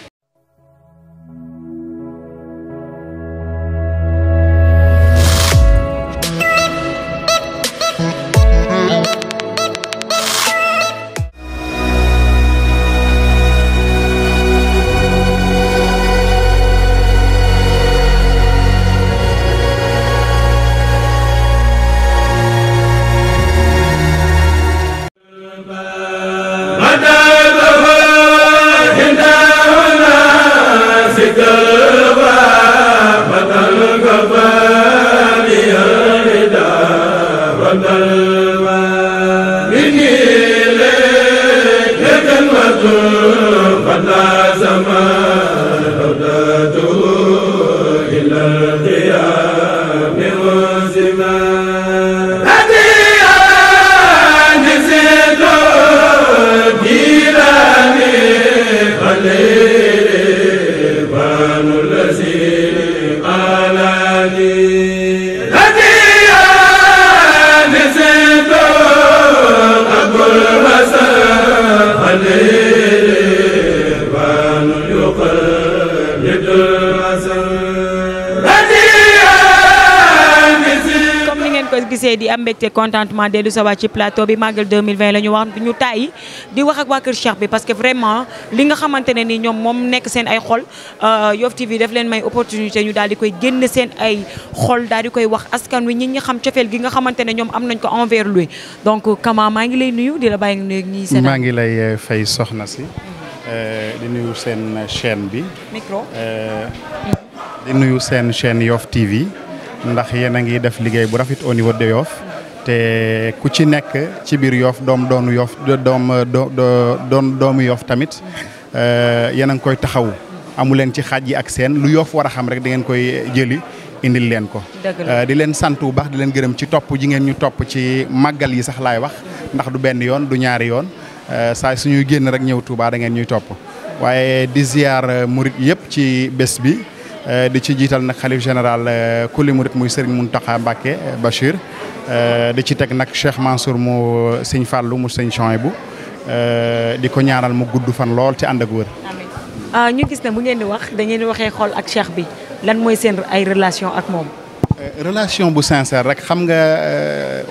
Speaker 2: di am mbégte contentement dellu sa waat ci plateau bi Magal 2020 la ñu wax ñu tàyyi di wax ak waa kër Cheikh bi parce que vraiment li nga xamante ne ni ñoom moom nekk seen ay xol Yoff TV daf leen may opportunité ñu daal di koy génn seen ay xol daal di koy wax askan wi ñi xam cofeel gi nga xamante ne ñoom am nañ ko envers lui donc Kama maa ngi lay nuyu di la bàyyi nga nuyu ñi seen.
Speaker 10: maa ngi lay fay soxna si di nuyu seen chaîne bi.
Speaker 2: micro.
Speaker 10: di nuyu seen chaîne Yoff TV. ndax yéen a ngi def liggéey bu rafet au niveau de Yoff te ku ci nekk ci biir Yoff doomu Yoff tamit yéen a ngi koy taxaw amu leen ci xaaj yi ak seen lu Yoff war a xam rek da ngeen koy jëli indil leen ko. di leen sant bu baax di leen gërëm ci topp ji ngeen ñu topp ci màggal yi sax laay wax ndax du benn yoon du ñaari yoon saa suñuy génn rek ñëw Touba da ngeen ñuy topp waaye di ziar murit yëpp ci bés bi. di ci jiital nag xalif général kulli murit muy Serigne Mountakha Mbacké Bachir di ci teg nag Cheikh Mansour mu Sëñ Fallou mu Sëñ Chouaïbou di ko ñaanal mu gudd fan lool ci ànd ak wër.
Speaker 2: amiin ñu gis ne bu ngeen di wax da ngeen di waxee xol ak Cheikh bi lan mooy seen ay relation ak moom.
Speaker 10: relation bu sincère rek xam nga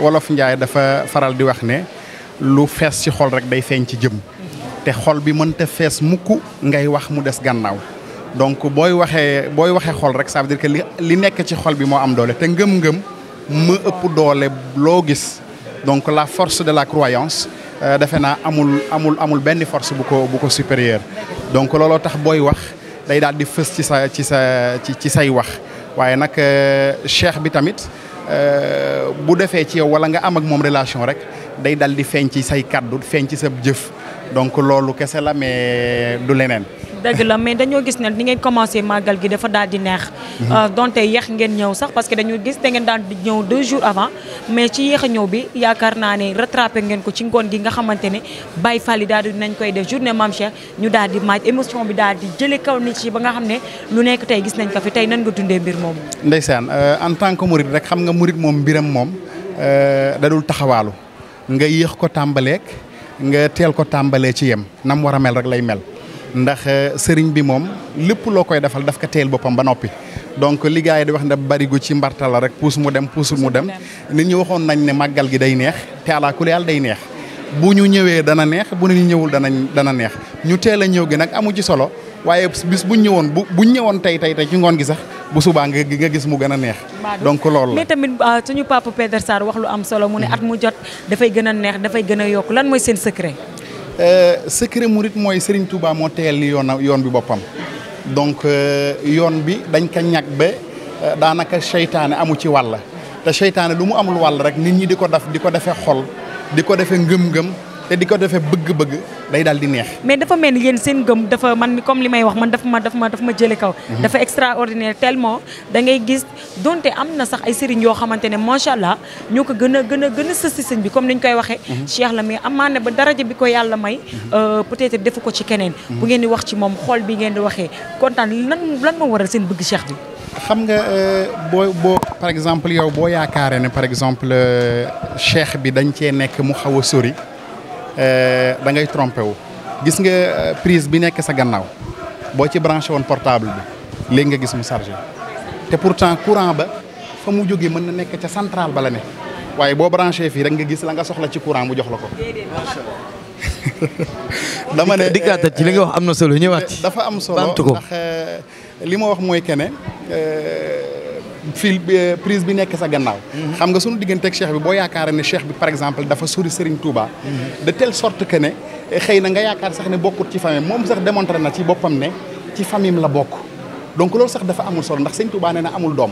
Speaker 10: wolof Njaay dafa faral di wax ne lu fees ci xol rek day feeñ ci jëm te xol bi mënta fees mukk ngay wax mu des gannaaw. donc booy waxee xol rek ça veut dire que li nekk ci xol bi moo am doole te ngëm-ngëm mu ëpp doole loo gis donc la force de la croyance defe naa amul benn force bu ko supérieur donc looloo tax booy wax day daal di fës ci say wax waaye nag cheikh bi tamit bu defee ci yow wala nga am ak moom relation rek day dal di feeñ ci say kaddu feeñ ci sa jëf donc loolu kese la mais du leneen.
Speaker 2: dëgg la mais dañoo gis ne ni ngeen commencé màggal gi dafa daal di neex. donte yéex ngeen ñëw sax parce que dañoo gis da ngeen daan di ñëw 2 jours avant mais ci yéex a ñëw bi yaakaar naa ne rattrapé ngeen ko ci ngoon gi nga xamante ne Baye Fall yi daal di nañ koy def journée Mame Cheikh ñu daal di maaj émotion bi daal di jëlee kaw nit ci ba nga xam ne lu nekk tey gis nañ ko fi tey nan nga dundee mbir moomu.
Speaker 10: ndeysaan en tant que murid rek xam nga murid moom mbiram moom dadul taxawaalu nga yéex ko tàmbaleek nga teel ko tàmbalee ci yem nam war a mel rek lay mel. ndax sëriñ bi moom lépp loo koy defal daf ko teel boppam ba noppi donc li gars yi di wax ne barigo ci mbarta la rek puus mu dem puusul mu dem nit ñi waxoon nañ ne màggal gi day neex te alaa kulli yàlla day neex bu ñu ñëwee dana neex bu ñu ñëwul dana neex ñu teel a ñëw gi nag amu ci solo waaye bis buñ ñëwoon tey ci ngoon gi sax bu subaa nga gis mu gën a neex. donc loolu la
Speaker 2: mais tamit suñu papa Pédar Sarr wax lu am solo mu ne at mu jot dafay gën a neex dafay gën a yokk lan mooy seen secret.
Speaker 10: secret murit mooy Serigne Touba moo teel yoon bi boppam donc yoon bi dañ ko ñag ba daanaka seytaane amu ci wàll te seytaane lu mu amul wàll rek nit ñi di ko defee xol di ko defee ngëm-ngëm te di ko defee bëgg-bëgg day daal di neex.
Speaker 2: mais dafa mel ni yéen seen gëm dafa man comme li may wax man daf ma jële kaw. dafa extraordinaire tellement da ngay gis donte am na sax ay sëriñ yoo xamante ne macha allah ñoo ko gën a sës si sëñ bi comme ni ñu koy waxee. Cheikh la mais amaana ba daraja bi ko yàlla may. peut-être defu ko ci keneen. bu ngeen di wax ci moom xool bi ngeen di waxee kontaan lan moo waral seen bëgg Cheikh bi.
Speaker 10: xam nga boo par exemple yow boo yaakaaree ne par exemple Cheikh bi dañ cee nekk mu xaw a sori. da ngay trompé wu gis nga prise bi nekk sa gannaaw boo ci branché woon portable bi léegi nga gis mu chargé te pourtant courant ba fa mu jógee mën na nekk ca centrale ba la ne waaye boo branché fii rek nga gis la nga soxla ci courant mu jox la ko. dama ne
Speaker 1: diggante ci li nga wax am na solo ñëwaat ci.
Speaker 10: dafa am solo ndax li ma wax mooy que ne fil prise bi nekk sa gannaaw. xam nga sunu digganteeg cheikh bi boo yaakaaree ne cheikh bi par exemple dafa sori Serigne Touba. de telle sorte que ne xëy na nga yaakaar sax ne bokkut ci famille moom sax démontré na ci boppam ne ci famille la bokk. donc loolu sax dafa amul solo ndax Serigne Touba nee na amul doom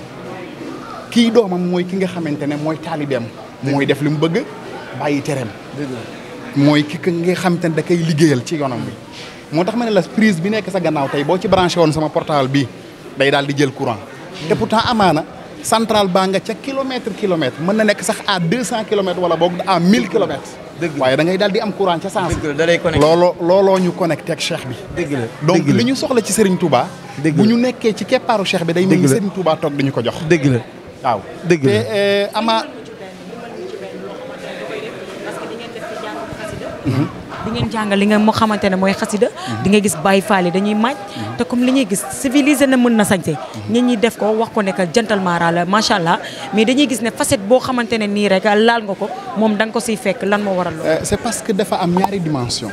Speaker 10: kii doomam mooy ki nga xamante ne mooy taalibeem. mooy def li mu bëgg bàyyi tereem. mooy ki nga xamante ne da koy liggéeyal ci yoonam bi. moo tax ma ne la prise bi nekk sa gannaaw tey boo ci branché woon sama portable bi day daal di jël courant. te pourtant amaana centrale baa nga ca kilomètre mën na nekk sax à 200 kilomètres wala boog à 1000 kilomètres. waaye da ngay daal di am courant ca sens. looloo ñu connecté ak cheikh bi. dëgg la donc li ñu soxla ci Serigne Touba. bu ñu nekkee ci keppaaru cheikh bi day mel ni Serigne Touba toog di ñu ko jox. dëgg la waaw dëgg la te ama.
Speaker 2: di ngeen jàngal li nga moo xamante ne mooy xasida di nga gis Baye Fall yi dañuy màcc te comme li ñuy gis civilisé na mën na sañse ñit ñi def ko wax ko ne que gentleman la macha allah mais dañuy gis ne facette boo xamante ne nii rek laal nga ko moom da nga ko siy fekk lan moo waral loolu.
Speaker 10: c'est parce que dafa am ñaari dimension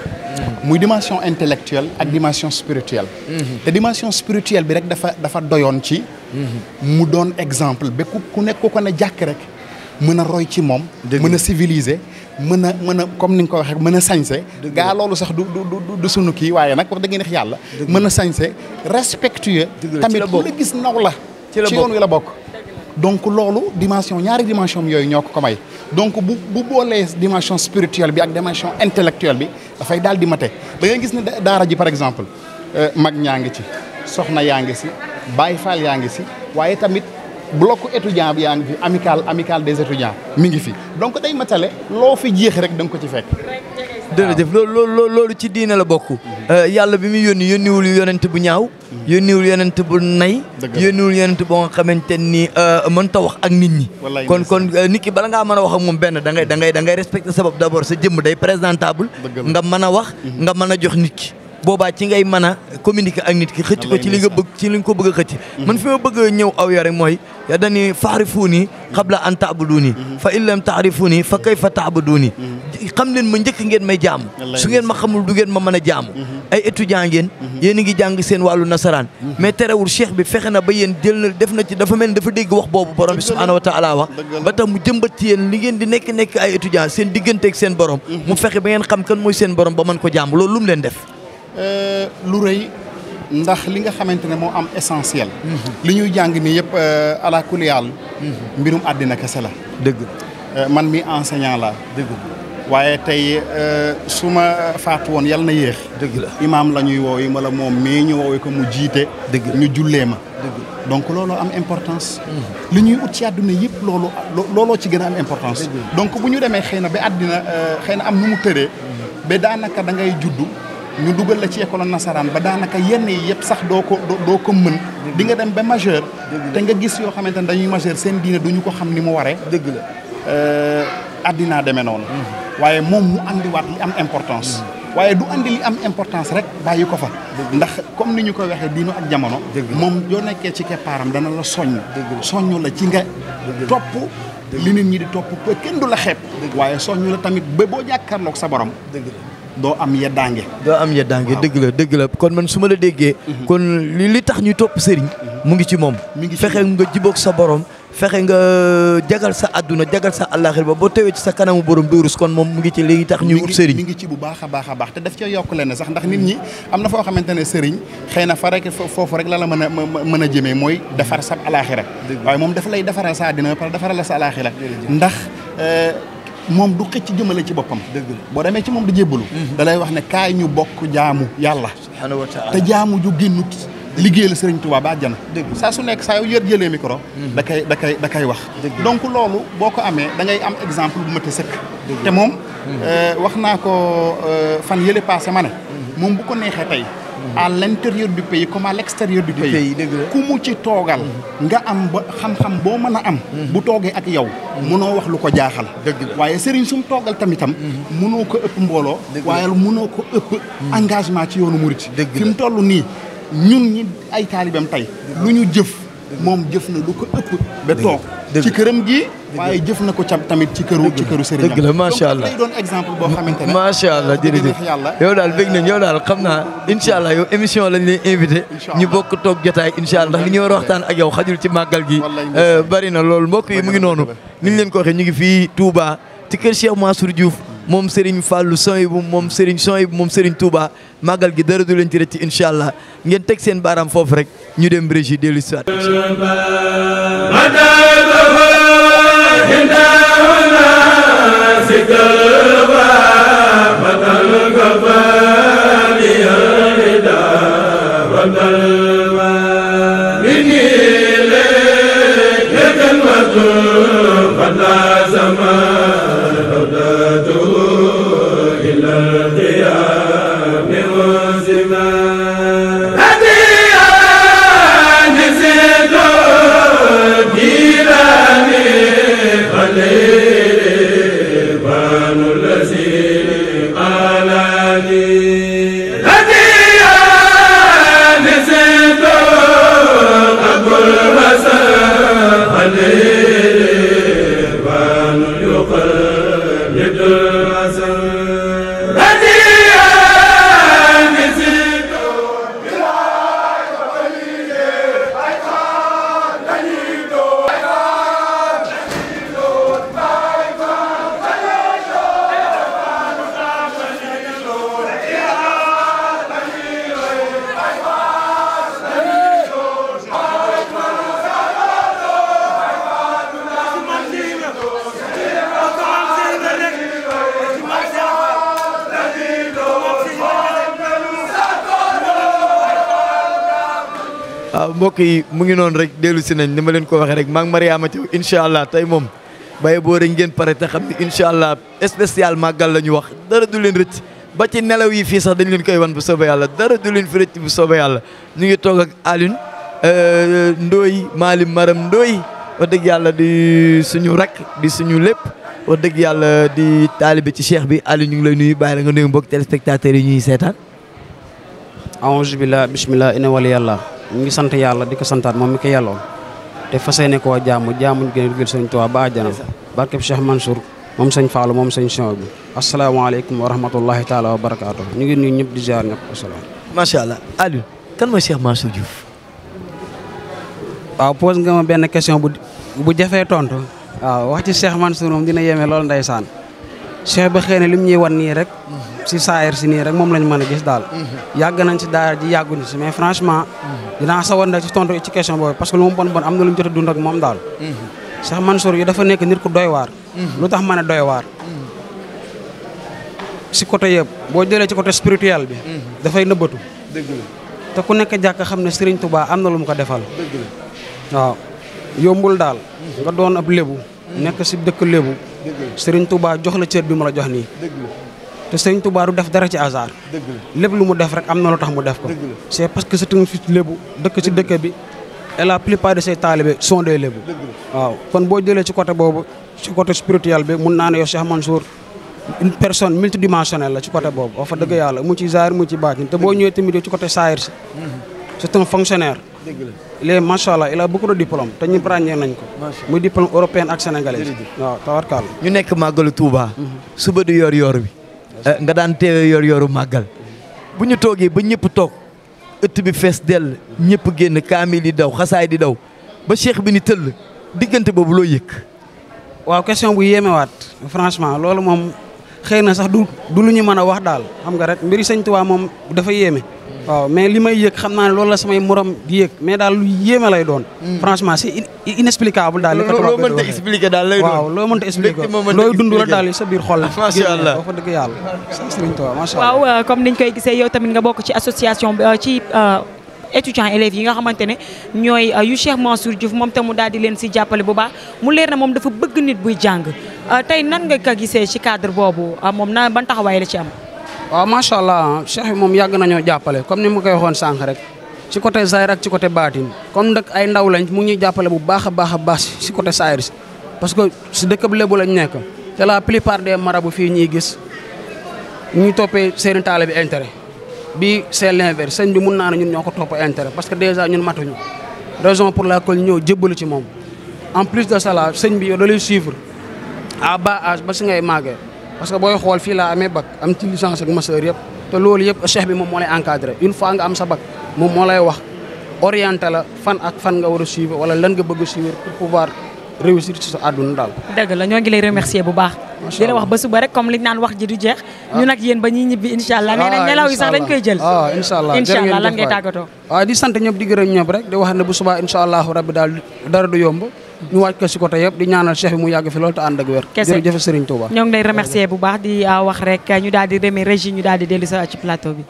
Speaker 10: muy dimension intellectuelle ak dimension spirituelle te dimension spirituelle bi rek dafa doyoon ci mu doon exemple ba ku nekk ko ne jàkk rek mën a roy ci moom mën a civiliser mën a comme ni nga ko waxee mën a sañse gaa loolu sax du sunu kii waaye nag wax dëgg neex yàlla mën a sañse respectueux tamit ku la gis naw la ci yoon wi la bokk donc loolu dimension ñaari dimension yooyu ñoo ko may donc bu boolee dimension spirituelle bi ak dimension intellectuelle bi dafay daal di mate da ngay gis ne daara ji par exemple mag ñaa ngi ci soxna yaa ngi si Baye Fall yaa ngi si waaye tamit bloc étudiant bi yaa ngi fi amical des étudiants mi ngi fi donc day matale loo fi jeex rek da nga ko ci fekk.
Speaker 1: jërëjëf loolu ci diine la bokk. yàlla bi muy yónniwul yonent bu ñaaw. yónniwul yonent bu nay. yónniwul yonent boo nga xamante ni mënta wax ak nit ñi. kon nit ki bala ngaa mën a wax ak moom benn da ngay respecter sa bopp d'abord sa jëmm day présentable. nga mën a wax nga mën a jox nit ki. boobaa ci ngay mën a communiquer ak nit ki xëcc ko ci li nga bëgg ci li nga ko bëgg a xëcc man fi ma bëgg a ñëw aw rek mooy ya dani faarifuuni qabla an ta'buduuni fa in lam ta'rifuuni fa kayfa ta'buduuni xam leen ma njëkk ngeen may jaamu su ngeen ma xamul du ngeen ma mën a jaamu ay étudiant ngeen yéen a ngi jàng seen wàllu nasaraan mais terewul cheikh bi fexe na ba yéen jël na def na ci dafa mel ni dafa dégg wax boobu borom bi subhaanahu wa taala wax ba tax mu jëmbat ci yéen li ngeen di nekk ay étudiant seen digganteeg seen borom mu fexe ba ngeen xam kan mooy seen borom ba mën ko jaamu loolu lu mu leen def
Speaker 10: lu rëy ndax li nga xamante ne moo am essentiel li ñuy jàng nii yëpp ala kulli yàlla mbirum àddina kese la
Speaker 1: dëgg
Speaker 10: man mi enseignant la
Speaker 1: dëgg
Speaker 10: waaye tey su ma faatu woon yal na yéex
Speaker 1: dëgg la
Speaker 10: imaam la ñuy woowi wala moom mii ñu woowi ko mu jiite
Speaker 1: dëgg
Speaker 10: ñu jullee ma
Speaker 1: dëgg
Speaker 10: donc looloo am importance li ñuy ut ci àdduna yëpp looloo ci gën a am importance donc bu ñu demee xëy na ba àddina xëy na am nu mu tëree ba daanaka da ngay juddu ñu dugal la ci école nasaraan ba daanaka yenn yi yëpp sax doo ko mën di nga dem ba majeur te nga gis yoo xamante ne dañuy majeur seen diine duñu ko xam ni mu waree
Speaker 1: dëgg la
Speaker 10: addinaa demee noonu waaye moom mu andiwaat li am importance waaye du andi li am importance rek bàyyi ko fa ndax comme ni ñu koy waxee diinu ak jamono moom yoo nekkee ci keppaaram dana la soññ la ci nga topp li nit ñi di topp ko kenn du la xeeb waaye soññu la tamit ba boo jàkkaarloog sa borom doo am yeddaange
Speaker 1: dëgg la kon man su ma la déggee kon li tax ñu topp sëriñ mu ngi ci moom fexe nga jiboog sa borom fexe nga jagal sa àdduna jagal sa àllaaxira ba boo tewee ci sa kanamu borom duurus kon moom mu ngi ci li tax ñu wut sëriñ
Speaker 10: mi ngi ci bu baax a baax te daf ca yokk leen sax ndax nit ñi am na foo xamante ne sëriñ xëy na fa rek foofu rek la mën a jëmee mooy defar sa àllaaxira waaye moom dafa lay defaral sa àddina ba pare defaral la sa àllaaxira ndax moom du xëcc jëmale ci boppam. dëgg la boo demee ci moom di jébbalu. da lay wax ne kaay ñu bokk jaamu yàlla. subhaanahu wa taala te jaamu ju génnut liggéeyal Sëriñ Tuubaa ba àjjana. saa su nekk saa yu jëlee micro. da kay wax. donc loolu boo ko amee da ngay am exemple bu mat a sëkk. te moom wax naa ko fan yële passé ma ne. moom bu ko neexee tey. à l'intérieur du pays comme à l'extérieur du pays. ku mu ci toogal. nga am ba xam-xam boo mën a am. bu toogee ak yow. mënoo wax lu ko jaaxal. waaye sëriñ sum toogal tamitam. mënoo ko ëpp mbooloo. waaye mënoo ko ëpp engagement ci yoonu murit. fi mu toll nii ñun ñi ay taalibam tey lu ñu jëf moom jëf na lu ko ëpp ba toog ci këram gi waaye jëf na ko tamit ci këru sëriñam.
Speaker 1: dëgg la macha allah
Speaker 10: donc day doon exemple boo xamante ne.
Speaker 1: macha allah jërëjëf yow daal bëgg nañ yow daal xam naa incha allah yow émission lañ lay invité. ñu bokk toog jotaay incha allah ndax li ñu war a waxtaan ak yow xajul ci màggal gi. bari na loolu mbokk yi mu ngi noonu. ni ñu leen ko waxee ñu ngi fii Touba ci kër Cheikh Mansour Diouf moom Serigne Fallou Sohaibou moom Serigne Sohaibou moom Serigne Touba màggal gi dara du leen ci rëcc incha allah ngeen teg seen baaraam foofu rek ñu dem Brésil dellu si waat. waaw mbokk yi mu ngi noonu rek dellu si nañ ni ma leen ko waxee rek maa ngi Mariama Thiaw incha allah tey moom baye boo rek ngeen pare te xam ne incha allah spécial màggal la ñu wax dara du leen rëcc ba ci nelaw yi fii sax dañ leen koy wan bu soobee yàlla dara du leen fi rëcc bu soobee yàlla ñu ngi toog ak Alioune Ndoye Malim Maram Ndoye wax dëgg yàlla di suñu rak di suñu lépp wax dëgg yàlla di taalibe ci cheikh bi Alioune ñu ngi lay nuyu bàyyi la nga nuyu mbokk téléspectateurs yi ñuy seetaan.
Speaker 11: aouzu billah bismillah ina wali yàlla ñu ngi sant yàlla di ko santaat moom mi ko yelloon te fas yéene koo jaamu gën a liggéeyal sëñ Tuubaa ba àjjana barkeb Cheikh Mansour moom sëñ Fallou moom sëñ Sohaibou asalaamaaleykum wa rahmatullahi taala wa barakaatu ñu ngi nuyu ñëpp di ziar ñëpp asalaam.
Speaker 1: macha allah Alioune kan mooy Cheikh Mansour Diouf.
Speaker 11: waaw pose nga ma benn question bu jafee tontu waaw wax ci Cheikh Mansour moom dina yéeme loolu ndeysaan Cheikh ba xëy na lim ñuy wan nii rek si saayir si nii rek moom lañ mën a gis daal yàgg nañ si daara ji yàgguñu si mais franchement dinaa sawar na ci tontu ci question boobu parce que lu mu bon am na lu ñu jot a dund ak moom daal Cheikh Mansour yi dafa nekk nit ku doy waar lu tax mën a doy waar si côté yëpp boo jëlee ci côté spirituel bi dafay nëbbatu
Speaker 1: dëgg la
Speaker 11: te ku nekk jàkk xam ne Serigne Touba am na lu mu ko defal
Speaker 1: dëgg la
Speaker 11: waaw yombul daal nga doon ab lébu nekk si dëkk lébu Serigne Touba jox la cër bi mu la jox nii te Serigne Touba du def dara ci hasard lépp lu mu def rek am na lu tax mu def ko c'est parce que c'est un fils lébu dëkk ci dëkk bi et la plupart de ses talibés sont des lébu waaw kon boo jëlee ci côté boobu ci côté spirituel bi mun naa ne yow Cheikh Mansour une personne multidimensionnelle la ci côté boobu wax fa dëgg yàlla mu ci zaahir mu ci baatin te boo ñëwee tamit ci côté saahir si c'est un fonctionnaire il est macha allah il a beaucoup de diplômes te ñëpp ràññee nañ ko muy diplôme européen ak sénégalais waaw tawarkàlla
Speaker 1: ñu nekk màggalu Touba suba du yor bi nga daan teewe yor-yoru màggal bu ñu toogee ba ñëpp toog ëtt bi fees dell ñëpp génn kaamil di daw xasaay di daw ba cheikh bi ni tëll diggante boobu loo yëg.
Speaker 11: waaw question bu yéemewaat franchement loolu moom xëy na sax du lu ñu mën a wax daal xam nga rek mbiri sëñ Tuubaa moom dafa yéeme waaw mais li may yëg xam naa ne loolu la samay morom di yëg mais daal lu yéeme lay doon. franchement c'est inexplicable daal.
Speaker 1: loo mënta expliquer daal lay doon
Speaker 11: waaw loo mënta expliquer looy dund la daal sa biir xol la.
Speaker 1: macha allah
Speaker 11: wax dëgg yàlla. Sëriñ Tuubaa macha allah.
Speaker 2: waaw comme niñ koy gisee yow tamit nga bokk ci association ci étudiants élèves yi nga xamante ne ñooy yu Cheikh Mansour Diouf moom tam mu daal di leen si jàppale bu baax mu leer na moom dafa bëgg nit buy jàng tey nan nga ko gisee ci cadre boobu moom na ban taxawaay la ci am.
Speaker 11: waaw macha allah Cheikh bi moom yàgg nañoo jàppale comme ni ma koy waxoon sànq rek ci côté Zahir ak ci côté baatin comme nag ay ndaw lañ mu ngi ñuy jàppale bu baax a baax ci côté Zahir si parce que si dëkk bu Lebu lañ nekk te la plupart des marabouts fii ñuy gis ñuy toppee seen taalibe bi intérêt bi c'est l'inverse sëñ bi mun naa ne ñun ñoo ko topp intérêt parce que déjà ñun matuñu raison pour laquelle ñëw jébbalu ci moom en plus de cela sëñ bi yow da lay suivre à bas âge ba si ngay màggee parce que booy xool fii laa amee bac am ci licence ak master yëpp te loolu yëpp cheikh bi moom moo lay encadré une fois nga am sa bac moom moo lay wax orienté la fan ak fan nga war a suivre wala lan nga bëgg a suivre pour pouvoir réussir ci sa àdduna daal.
Speaker 2: dëgg la ñoo ngi lay remercier bu baax. di la wax ba suba rek comme liñ naan wax ji du jeex. ñu nag yéen ba ñuy ñibbi incha allah. nee nañ nelaw yi sax dañ koy jël.
Speaker 11: incha allah
Speaker 2: incha allah lan ngay tàggatoo.
Speaker 11: waaw di sant ñëpp di gërëm ñëpp rek di wax ne bu subaa incha allahu rabbi daal dara du yomb. ñu wàcc ko si côté yëpp di ñaanal cheikh bi mu yàgg fi loolu te ànd ak wér.
Speaker 2: kese
Speaker 11: jërëjëf Serigne Touba.
Speaker 2: ñoo ngi lay remercier bu baax di wax rek ñu daal di remercier régie ñu daal di dellu sa ci plateau bi.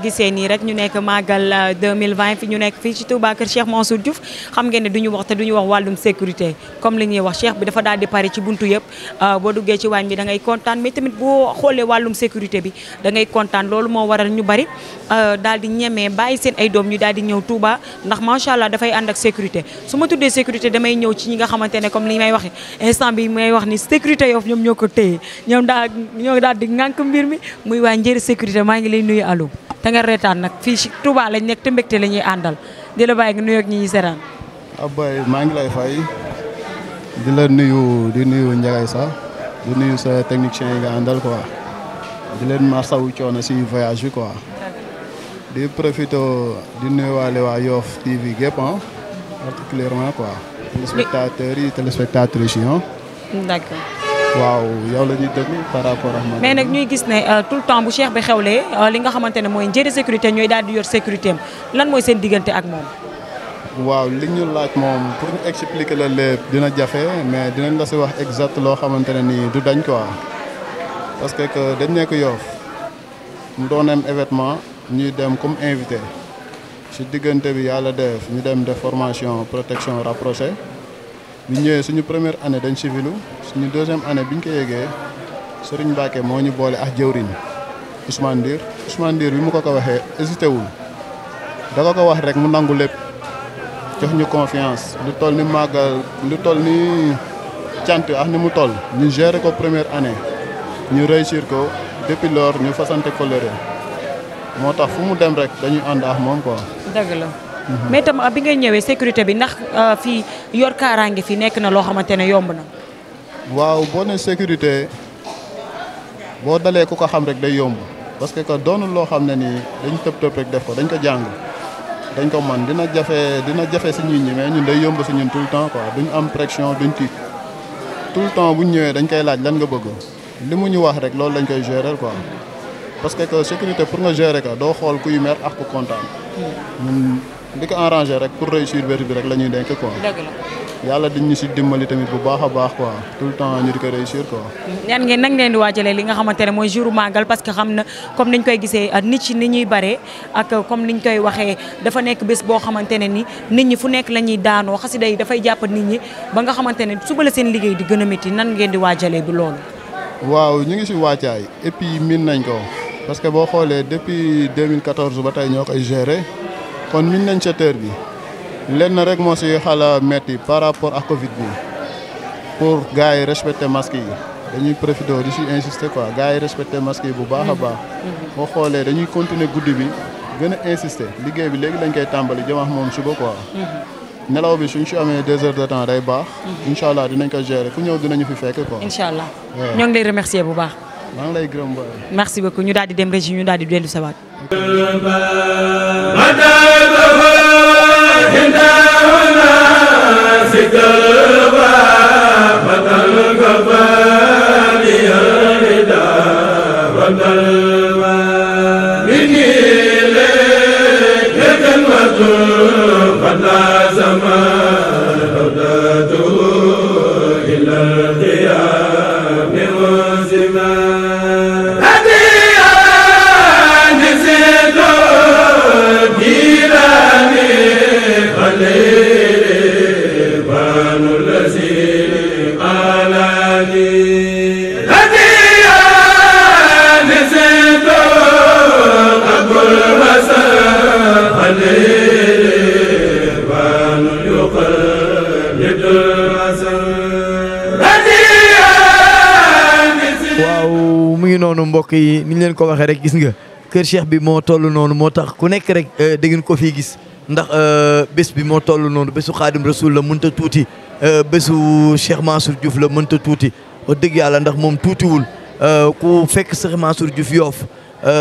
Speaker 2: gisee nii rek ñu nekk màggal 2020 fi ñu nekk fii ci Touba kër Cheikh Mansour Diouf xam ngeen ne duñu wax te duñu wax wàllum sécurité comme li ñuy wax cheikh bi dafa daal di pare ci buntu yëpp boo duggee ci waañ bi da ngay kontaan mais tamit boo xoolee wàllum sécurité bi da ngay kontaan loolu moo waral ñu bari daal di ñemee bàyyi seen ay doom ñu daal di ñëw Touba ndax macha allah dafay ànd ak sécurité su ma tuddee sécurité damay ñëw ci ñi nga xamante ne comme li may waxe instant bi may wax ni sécurité Yoff ñoom ñoo ko téye ñoo daal di ŋànk mbir mi muy waa njëri sécurité maa ngi lay nuyu allo te nga reetaan nag fii ci Touba lañ nekk te mbégte la ñuy àndal di la bàyyi nga nuyoog ñi ñuy seraan.
Speaker 12: Abay maa ngi lay fay di la nuyu Ndiaye sax di nuyu sa technicien yi nga àndal quoi di leen masawu coono si voyage bi quoi di profité di nuyuwaale waa Yoff TV gépp particulièrement quoi téléspectateurs yi téléspectatrices yi
Speaker 2: d'accord.
Speaker 12: waaw yow la ñuy déglu par rapport ak
Speaker 2: mais nag ñuy gis ne tout le temps bu cheikh bi xewlee li nga xamante ne mooy njëri sécurité ñooy daal di yor sécurité am lan mooy seen diggante ak moom.
Speaker 12: waaw li ñu laaj moom pour ñu expliquer la lépp dina jafe mais dinañ la si wax exact loo xamante ne nii du dañ quoi parce que dañ nekk Yoff mu doon am événement ñuy dem comme invité si diggante bi yàlla def ñu dem def formation protection rapprochée bi ñëwee suñu première année dañ civilu suñu deuxième année biñ ko yéegee Serigne Mbacké moo ñu boole ak jëwriñ Ousmane Ndir bi mu ko waxee hésité wul da ko wax rek mu nangu lépp jox ñu confiance lu toll ni màggal lu toll ni cant ak ni mu toll ñu gérer ko première année ñu réussir ko depuis lors ñu fasante coloré moo tax fu mu dem rek dañuy ànd ak moom quoi.
Speaker 2: dëgg la. mais itam bi ngay ñëwee sécurité bi ndax fii yor kaaraange fi nekk na loo xamante ne yomb na.
Speaker 12: waaw boo ne sécurité boo dalee ku ko xam rek day yomb parce que doonul loo xam ne nii dañ tëb rek def ko dañ ko jàng dañ ko man dina jafe si nit ñi mais ñun day yomb si ñun tout le temps quoi duñ am pression duñ tiit tout le temps bu ñu ñëwee dañ koy laaj lan nga bëgg li mu ñu wax rek loolu lañ koy gérer quoi parce que sécurité pour nga gérer ko doo xool kuy mer ak ku kontaan ñun di ko arranger rek pour réussir wér bi rek la ñuy denk quoi.
Speaker 2: dëgg la.
Speaker 12: yàlla dañ ñu si dimbali tamit bu baax a baax quoi tout le temps ñu di ko réussir quoi.
Speaker 2: ñaan ngeen nag ngeen di waajalee li nga xamante ne mooy jour màggal parce que xam na comme niñ koy gisee nit ci ni ñuy bare ak comme niñ koy waxee dafa nekk bés boo xamante ne ni nit ñi fu nekk la ñuy daanoo xasida yi dafay jàpp nit ñi ba nga xamante ne suba la seen liggéey di gën a métti nan ngeen di waajalee bi loolu.
Speaker 12: waaw ñu ngi si wàccaay et puis miin nañ ko parce que boo xoolee depuis 2014 ba tey ñoo koy gérer kon miin nañ secteur bi. lenn rek moo si xala metti par rapport ak Covid bi pour gars yi respecter masque yi dañuy profité di si insister quoi gars yi respecter masque yi bu baax a baax. boo xoolee dañuy continuer guddi bi gën a insister liggéey bi léegi lañ koy tàmbali jëm ak moom suba quoi. nelaw bi suñ si amee 2 heures de temps day baax. incha allah dinañ ko gérer ku ñëw dinañu fi fekk quoi. incha allah
Speaker 2: ñoo ngi lay remercier bu baax.
Speaker 12: maa ngi lay gërëm ba.
Speaker 2: merci beaucoup ñu daal di dem régie ñu daal di dellu sawaat.
Speaker 1: noonu mbokk yi ni ñu leen ko waxee rek gis nga kër Cheikh bi moo toll noonu moo tax ku nekk rek da ngeen ko fii gis ndax bés bi moo toll noonu bésu Xaadim Rasul la mënta tuuti bésu Cheikh Mansour Diouf la mënta tuuti wax dëgg yàlla ndax moom tuutiwul ku fekk Cheikh Mansour Diouf Yoff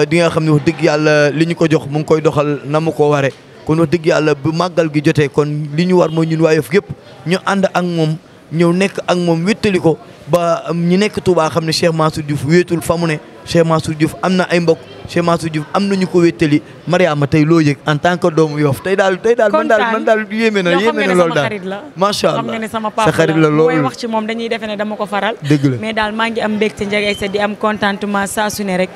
Speaker 1: di nga xam ne wax dëgg yàlla li ñu ko jox mu ngi koy doxal na mu ko ware kon wax dëgg yàlla bu màggal gi jotee kon li ñu war mooy ñun waa Yoff gépp ñu ànd ak moom ñëw nekk ak moom wéttali ko ba ñu nekk Touba xam ne Cheikh Mansour Diouf wéetul fa mu ne Cheikh Mansour Diouf am na ay mbokk Cheikh Mansour Diouf am na ñu ko wéttali Mariama tey loo yëg en tant que doomu Yoff tey daal man daal yéeme na loolu daal macha allah xam nga ne sama papa sa xarit la loolu
Speaker 2: mooy wax ci moom dañuy defe ne dama ko faral mais daal maa ngi am mbégte Ndiaga Aïssa di am contentement saa su ne rek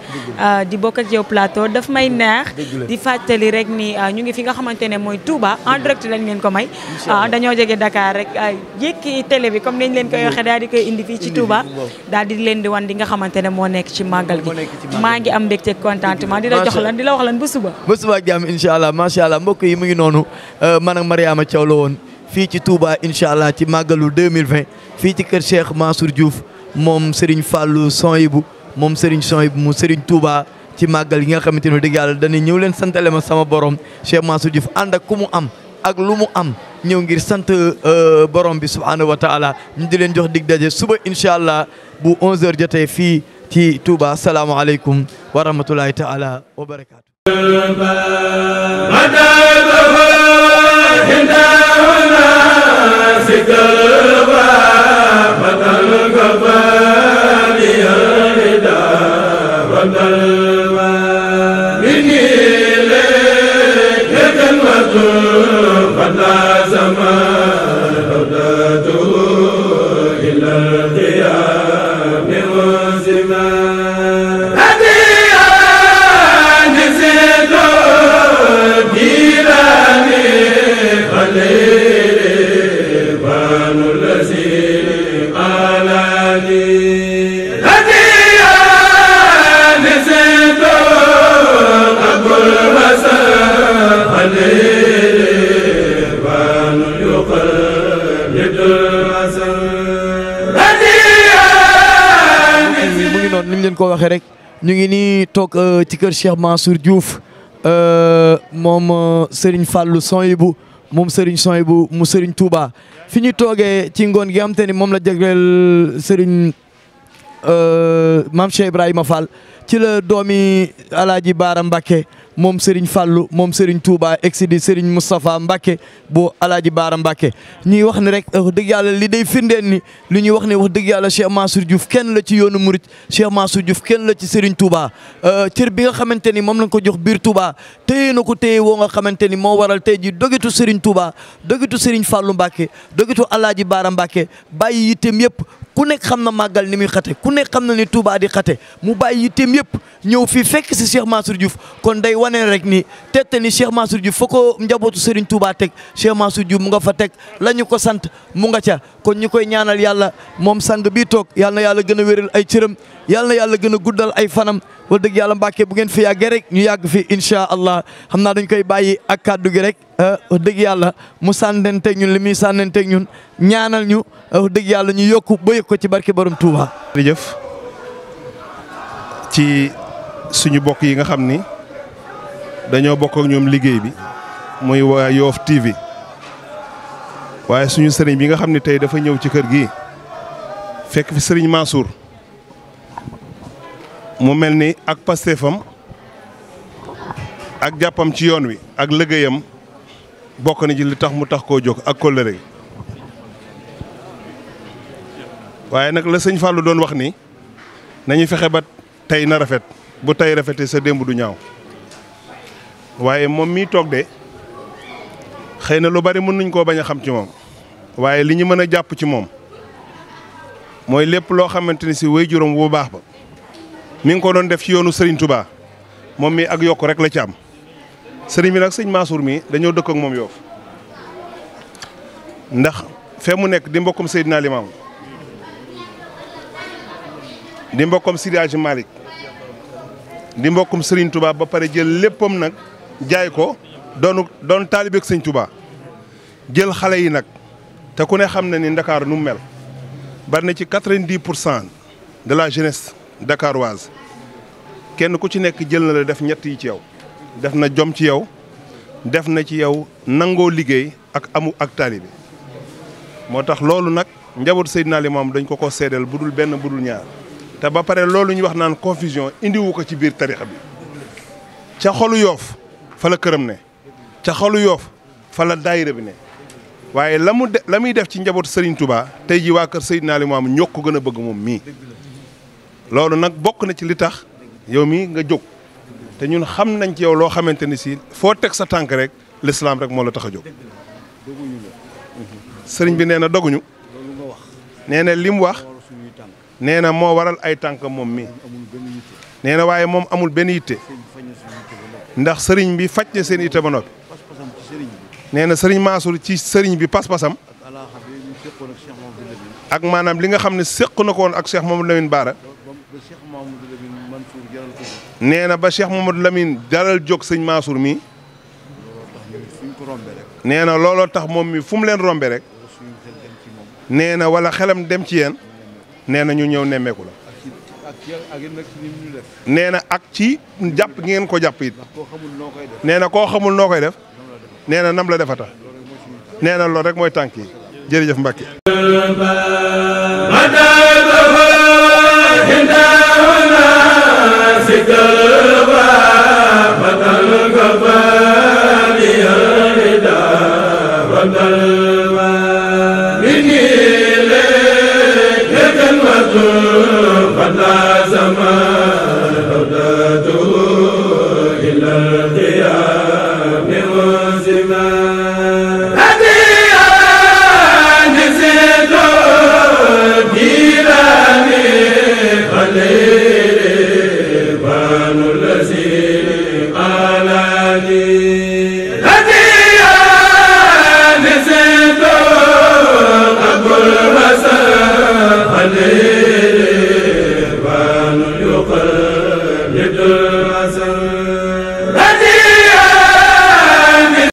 Speaker 2: di bokk ak yow plateau daf may neex di fàttali rek ni ñu ngi fi nga xamante ne mooy Touba en direct lañ leen ko may dañoo jóge Dakar rek jékki télé bi comme nañ leen koy waxee daal di koy indi fii ci Touba daal di leen di wan di nga xamante ne moo nekk ci màggal maa ngi am mbégte contentement di la jox lan di la wax lan ba suba
Speaker 1: ak jàmm incha allah macha allah mbokk yi mu ngi noonu man ak Mariama Thiaw la woon fii ci Touba incha allah ci màggalu 2020 fii ci kër Cheikh Mansour Diouf moom Serigne Fallou Sonhibou moom Serigne Sonhibou mu Serigne Touba ci màggal yi nga xamante ne dëgg yàlla dañuy ñëw leen santale ma sama borom Cheikh Mansour Diouf ànd ak ku mu am ak lu mu am ñëw ngir sant borom bi subhanahu wa taala ñu di leen jox dig daje suba incha allah bu 11h jotee fii ci Touba salaamaaleykum wa rahmatulahi taala wa barakaatu. ko waxee rek ñu ngi nii toog ci kër Cheikh Mansour Diouf moom Serigne Fallou Sonhibou moom Serigne Sonhibou mu Serigne Touba fi ñu toogee ci ngoon gi am te ni moom la jagleel Serigne Mame Cheikh Ibrahima Fall ci la doomi Alaaji Baara Mbacké moom Serigne Fallou moom Serigne Touba ex di Serigne Moustapha Mbacke bu Alaaji Baara Mbacke ñuy wax ne rek wax dëgg yàlla li day firndeel ni li ñuy wax ne wax dëgg yàlla Cheikh Mansour Diouf kenn la ci yoonu Mouride Cheikh Mansour Diouf kenn la ci Serigne Touba cër bi nga xamante ni moom lañ ko jox biir Touba téye na ko téye woo nga xamante ni moo waral tey ji dogitu Serigne Touba dogitu Serigne Fallou Mbacke dogitu Alaaji Baara Mbacke bàyyi yitteem yëpp ku nekk xam na màggal ni muy xate ku nekk xam na ni Touba di xate mu bàyyi yitteem yëpp ñëw fii fekk si Cheikh Mansour Diouf kon day wane rek ni tette ni Cheikh Mansour Diouf fa ko njabootu Serigne Touba teg Cheikh Mansour Diouf mu nga fa teg la ñu ko sant mu nga ca kon ñu koy ñaanal yàlla moom sang bii toog yàlla na yàlla gën a wéral ay cëram yàlla na yàlla gën a guddal ay fanam wax dëgg yàlla Mbàkke bu ngeen fi yàggee rek ñu yàgg fi incha allah xam naa dañ koy bàyyi ak kàddu gi rek wax dëgg yàlla mu sànnanteeg ñun li muy sànnanteeg ñun ñaanal ñu wax dëgg yàlla ñu yokku ba yëg ko ci barke borom Touba.
Speaker 13: jërëjëf ci suñu bokk yi nga xam ni dañoo bokk ak ñoom liggéey bi muy waa Yoff TV waaye suñu sëriñ bi nga xam ne tey dafa ñëw ci kër gi fekk fi sëriñ Mansour mu mel ni ak pastéefam ak jàppam ci yoon wi ak liggéeyam bokk na ci li tax mu tax koo jóg ak kóllëre gi waaye nag la sëñ Fallou doon wax ni nañu fexe ba tey na rafet bu tey rafetee sa démb du ñaaw waaye moom mii toog de xëy na lu bari mën nañ koo bañ a xam ci moom waaye li ñu mën a jàpp ci moom mooy lépp loo xamante ni si waajuram bu baax ba mi ngi ko doon def ci yoonu Serigne Touba moom mii ak yokk rek la ci am sëriñ bi nag sëñ Mansour mii dañoo dëkk ak moom Yoff ndax fee mu nekk di mbokkum Seydina Limamou di mbokkum Seydi Hadji Malick di mbokkum Serigne Touba ba pare jël léppam nag jaay ko doon taalibeeg sëñ Touba jël xale yi nag te ku ne xam na ni Ndakaaru nu mu mel bari na ci 90% de la jeunesse dakaroise kenn ku ci nekk jël na la def ñett yi ci yow def na jom ci yow def na ci yow nangoo liggéey ak amu ak taalibe moo tax loolu nag njabootu Seydina Limamou dañ ko seedeel budul benn budul ñaar te ba pare loolu ñu wax naan confusion indiwu ko ci biir tarixa bi ca xolu Yoff fa la këram ne ca xolu Yoff fa la daayira bi ne waaye la muy def ci njabootu Serigne Touba tey ji waa kër Seydina Limamou ñoo ko gën a bëgg moom mii loolu nag bokk na ci li tax yow mii nga jóg te ñun xam nañ ci yow loo xamante ni si foo teg sa tànk rek l'islam rek moo la tax a jóg sëriñ bi nee na doguñu nee na li mu wax nee na moo waral ay tànk moom mii nee na waaye moom amul benn yitte ndax sëriñ bi faj na seen yitte ba noppi nee na sëriñ Mansour ci sëriñ bi pas-pasam ak maanaam li nga xam ne séq na ko woon ak Cheikh Mamadou Lamine Bara nee na ba Cheikh Mamadou Lamine dalal jóg sëñ Mansour mi nee na looloo tax moom mi fu mu leen rombe rek nee na wala xelam dem ci yéen nee na ñu ñëw nemmeeku la nee na ak ci jàpp gi ngeen ko jàpp it nee na koo xamul noo koy def nee na nam la defata nee na loolu rek mooy tànk yi jërëjëf Mbacke
Speaker 14: الذي قال لي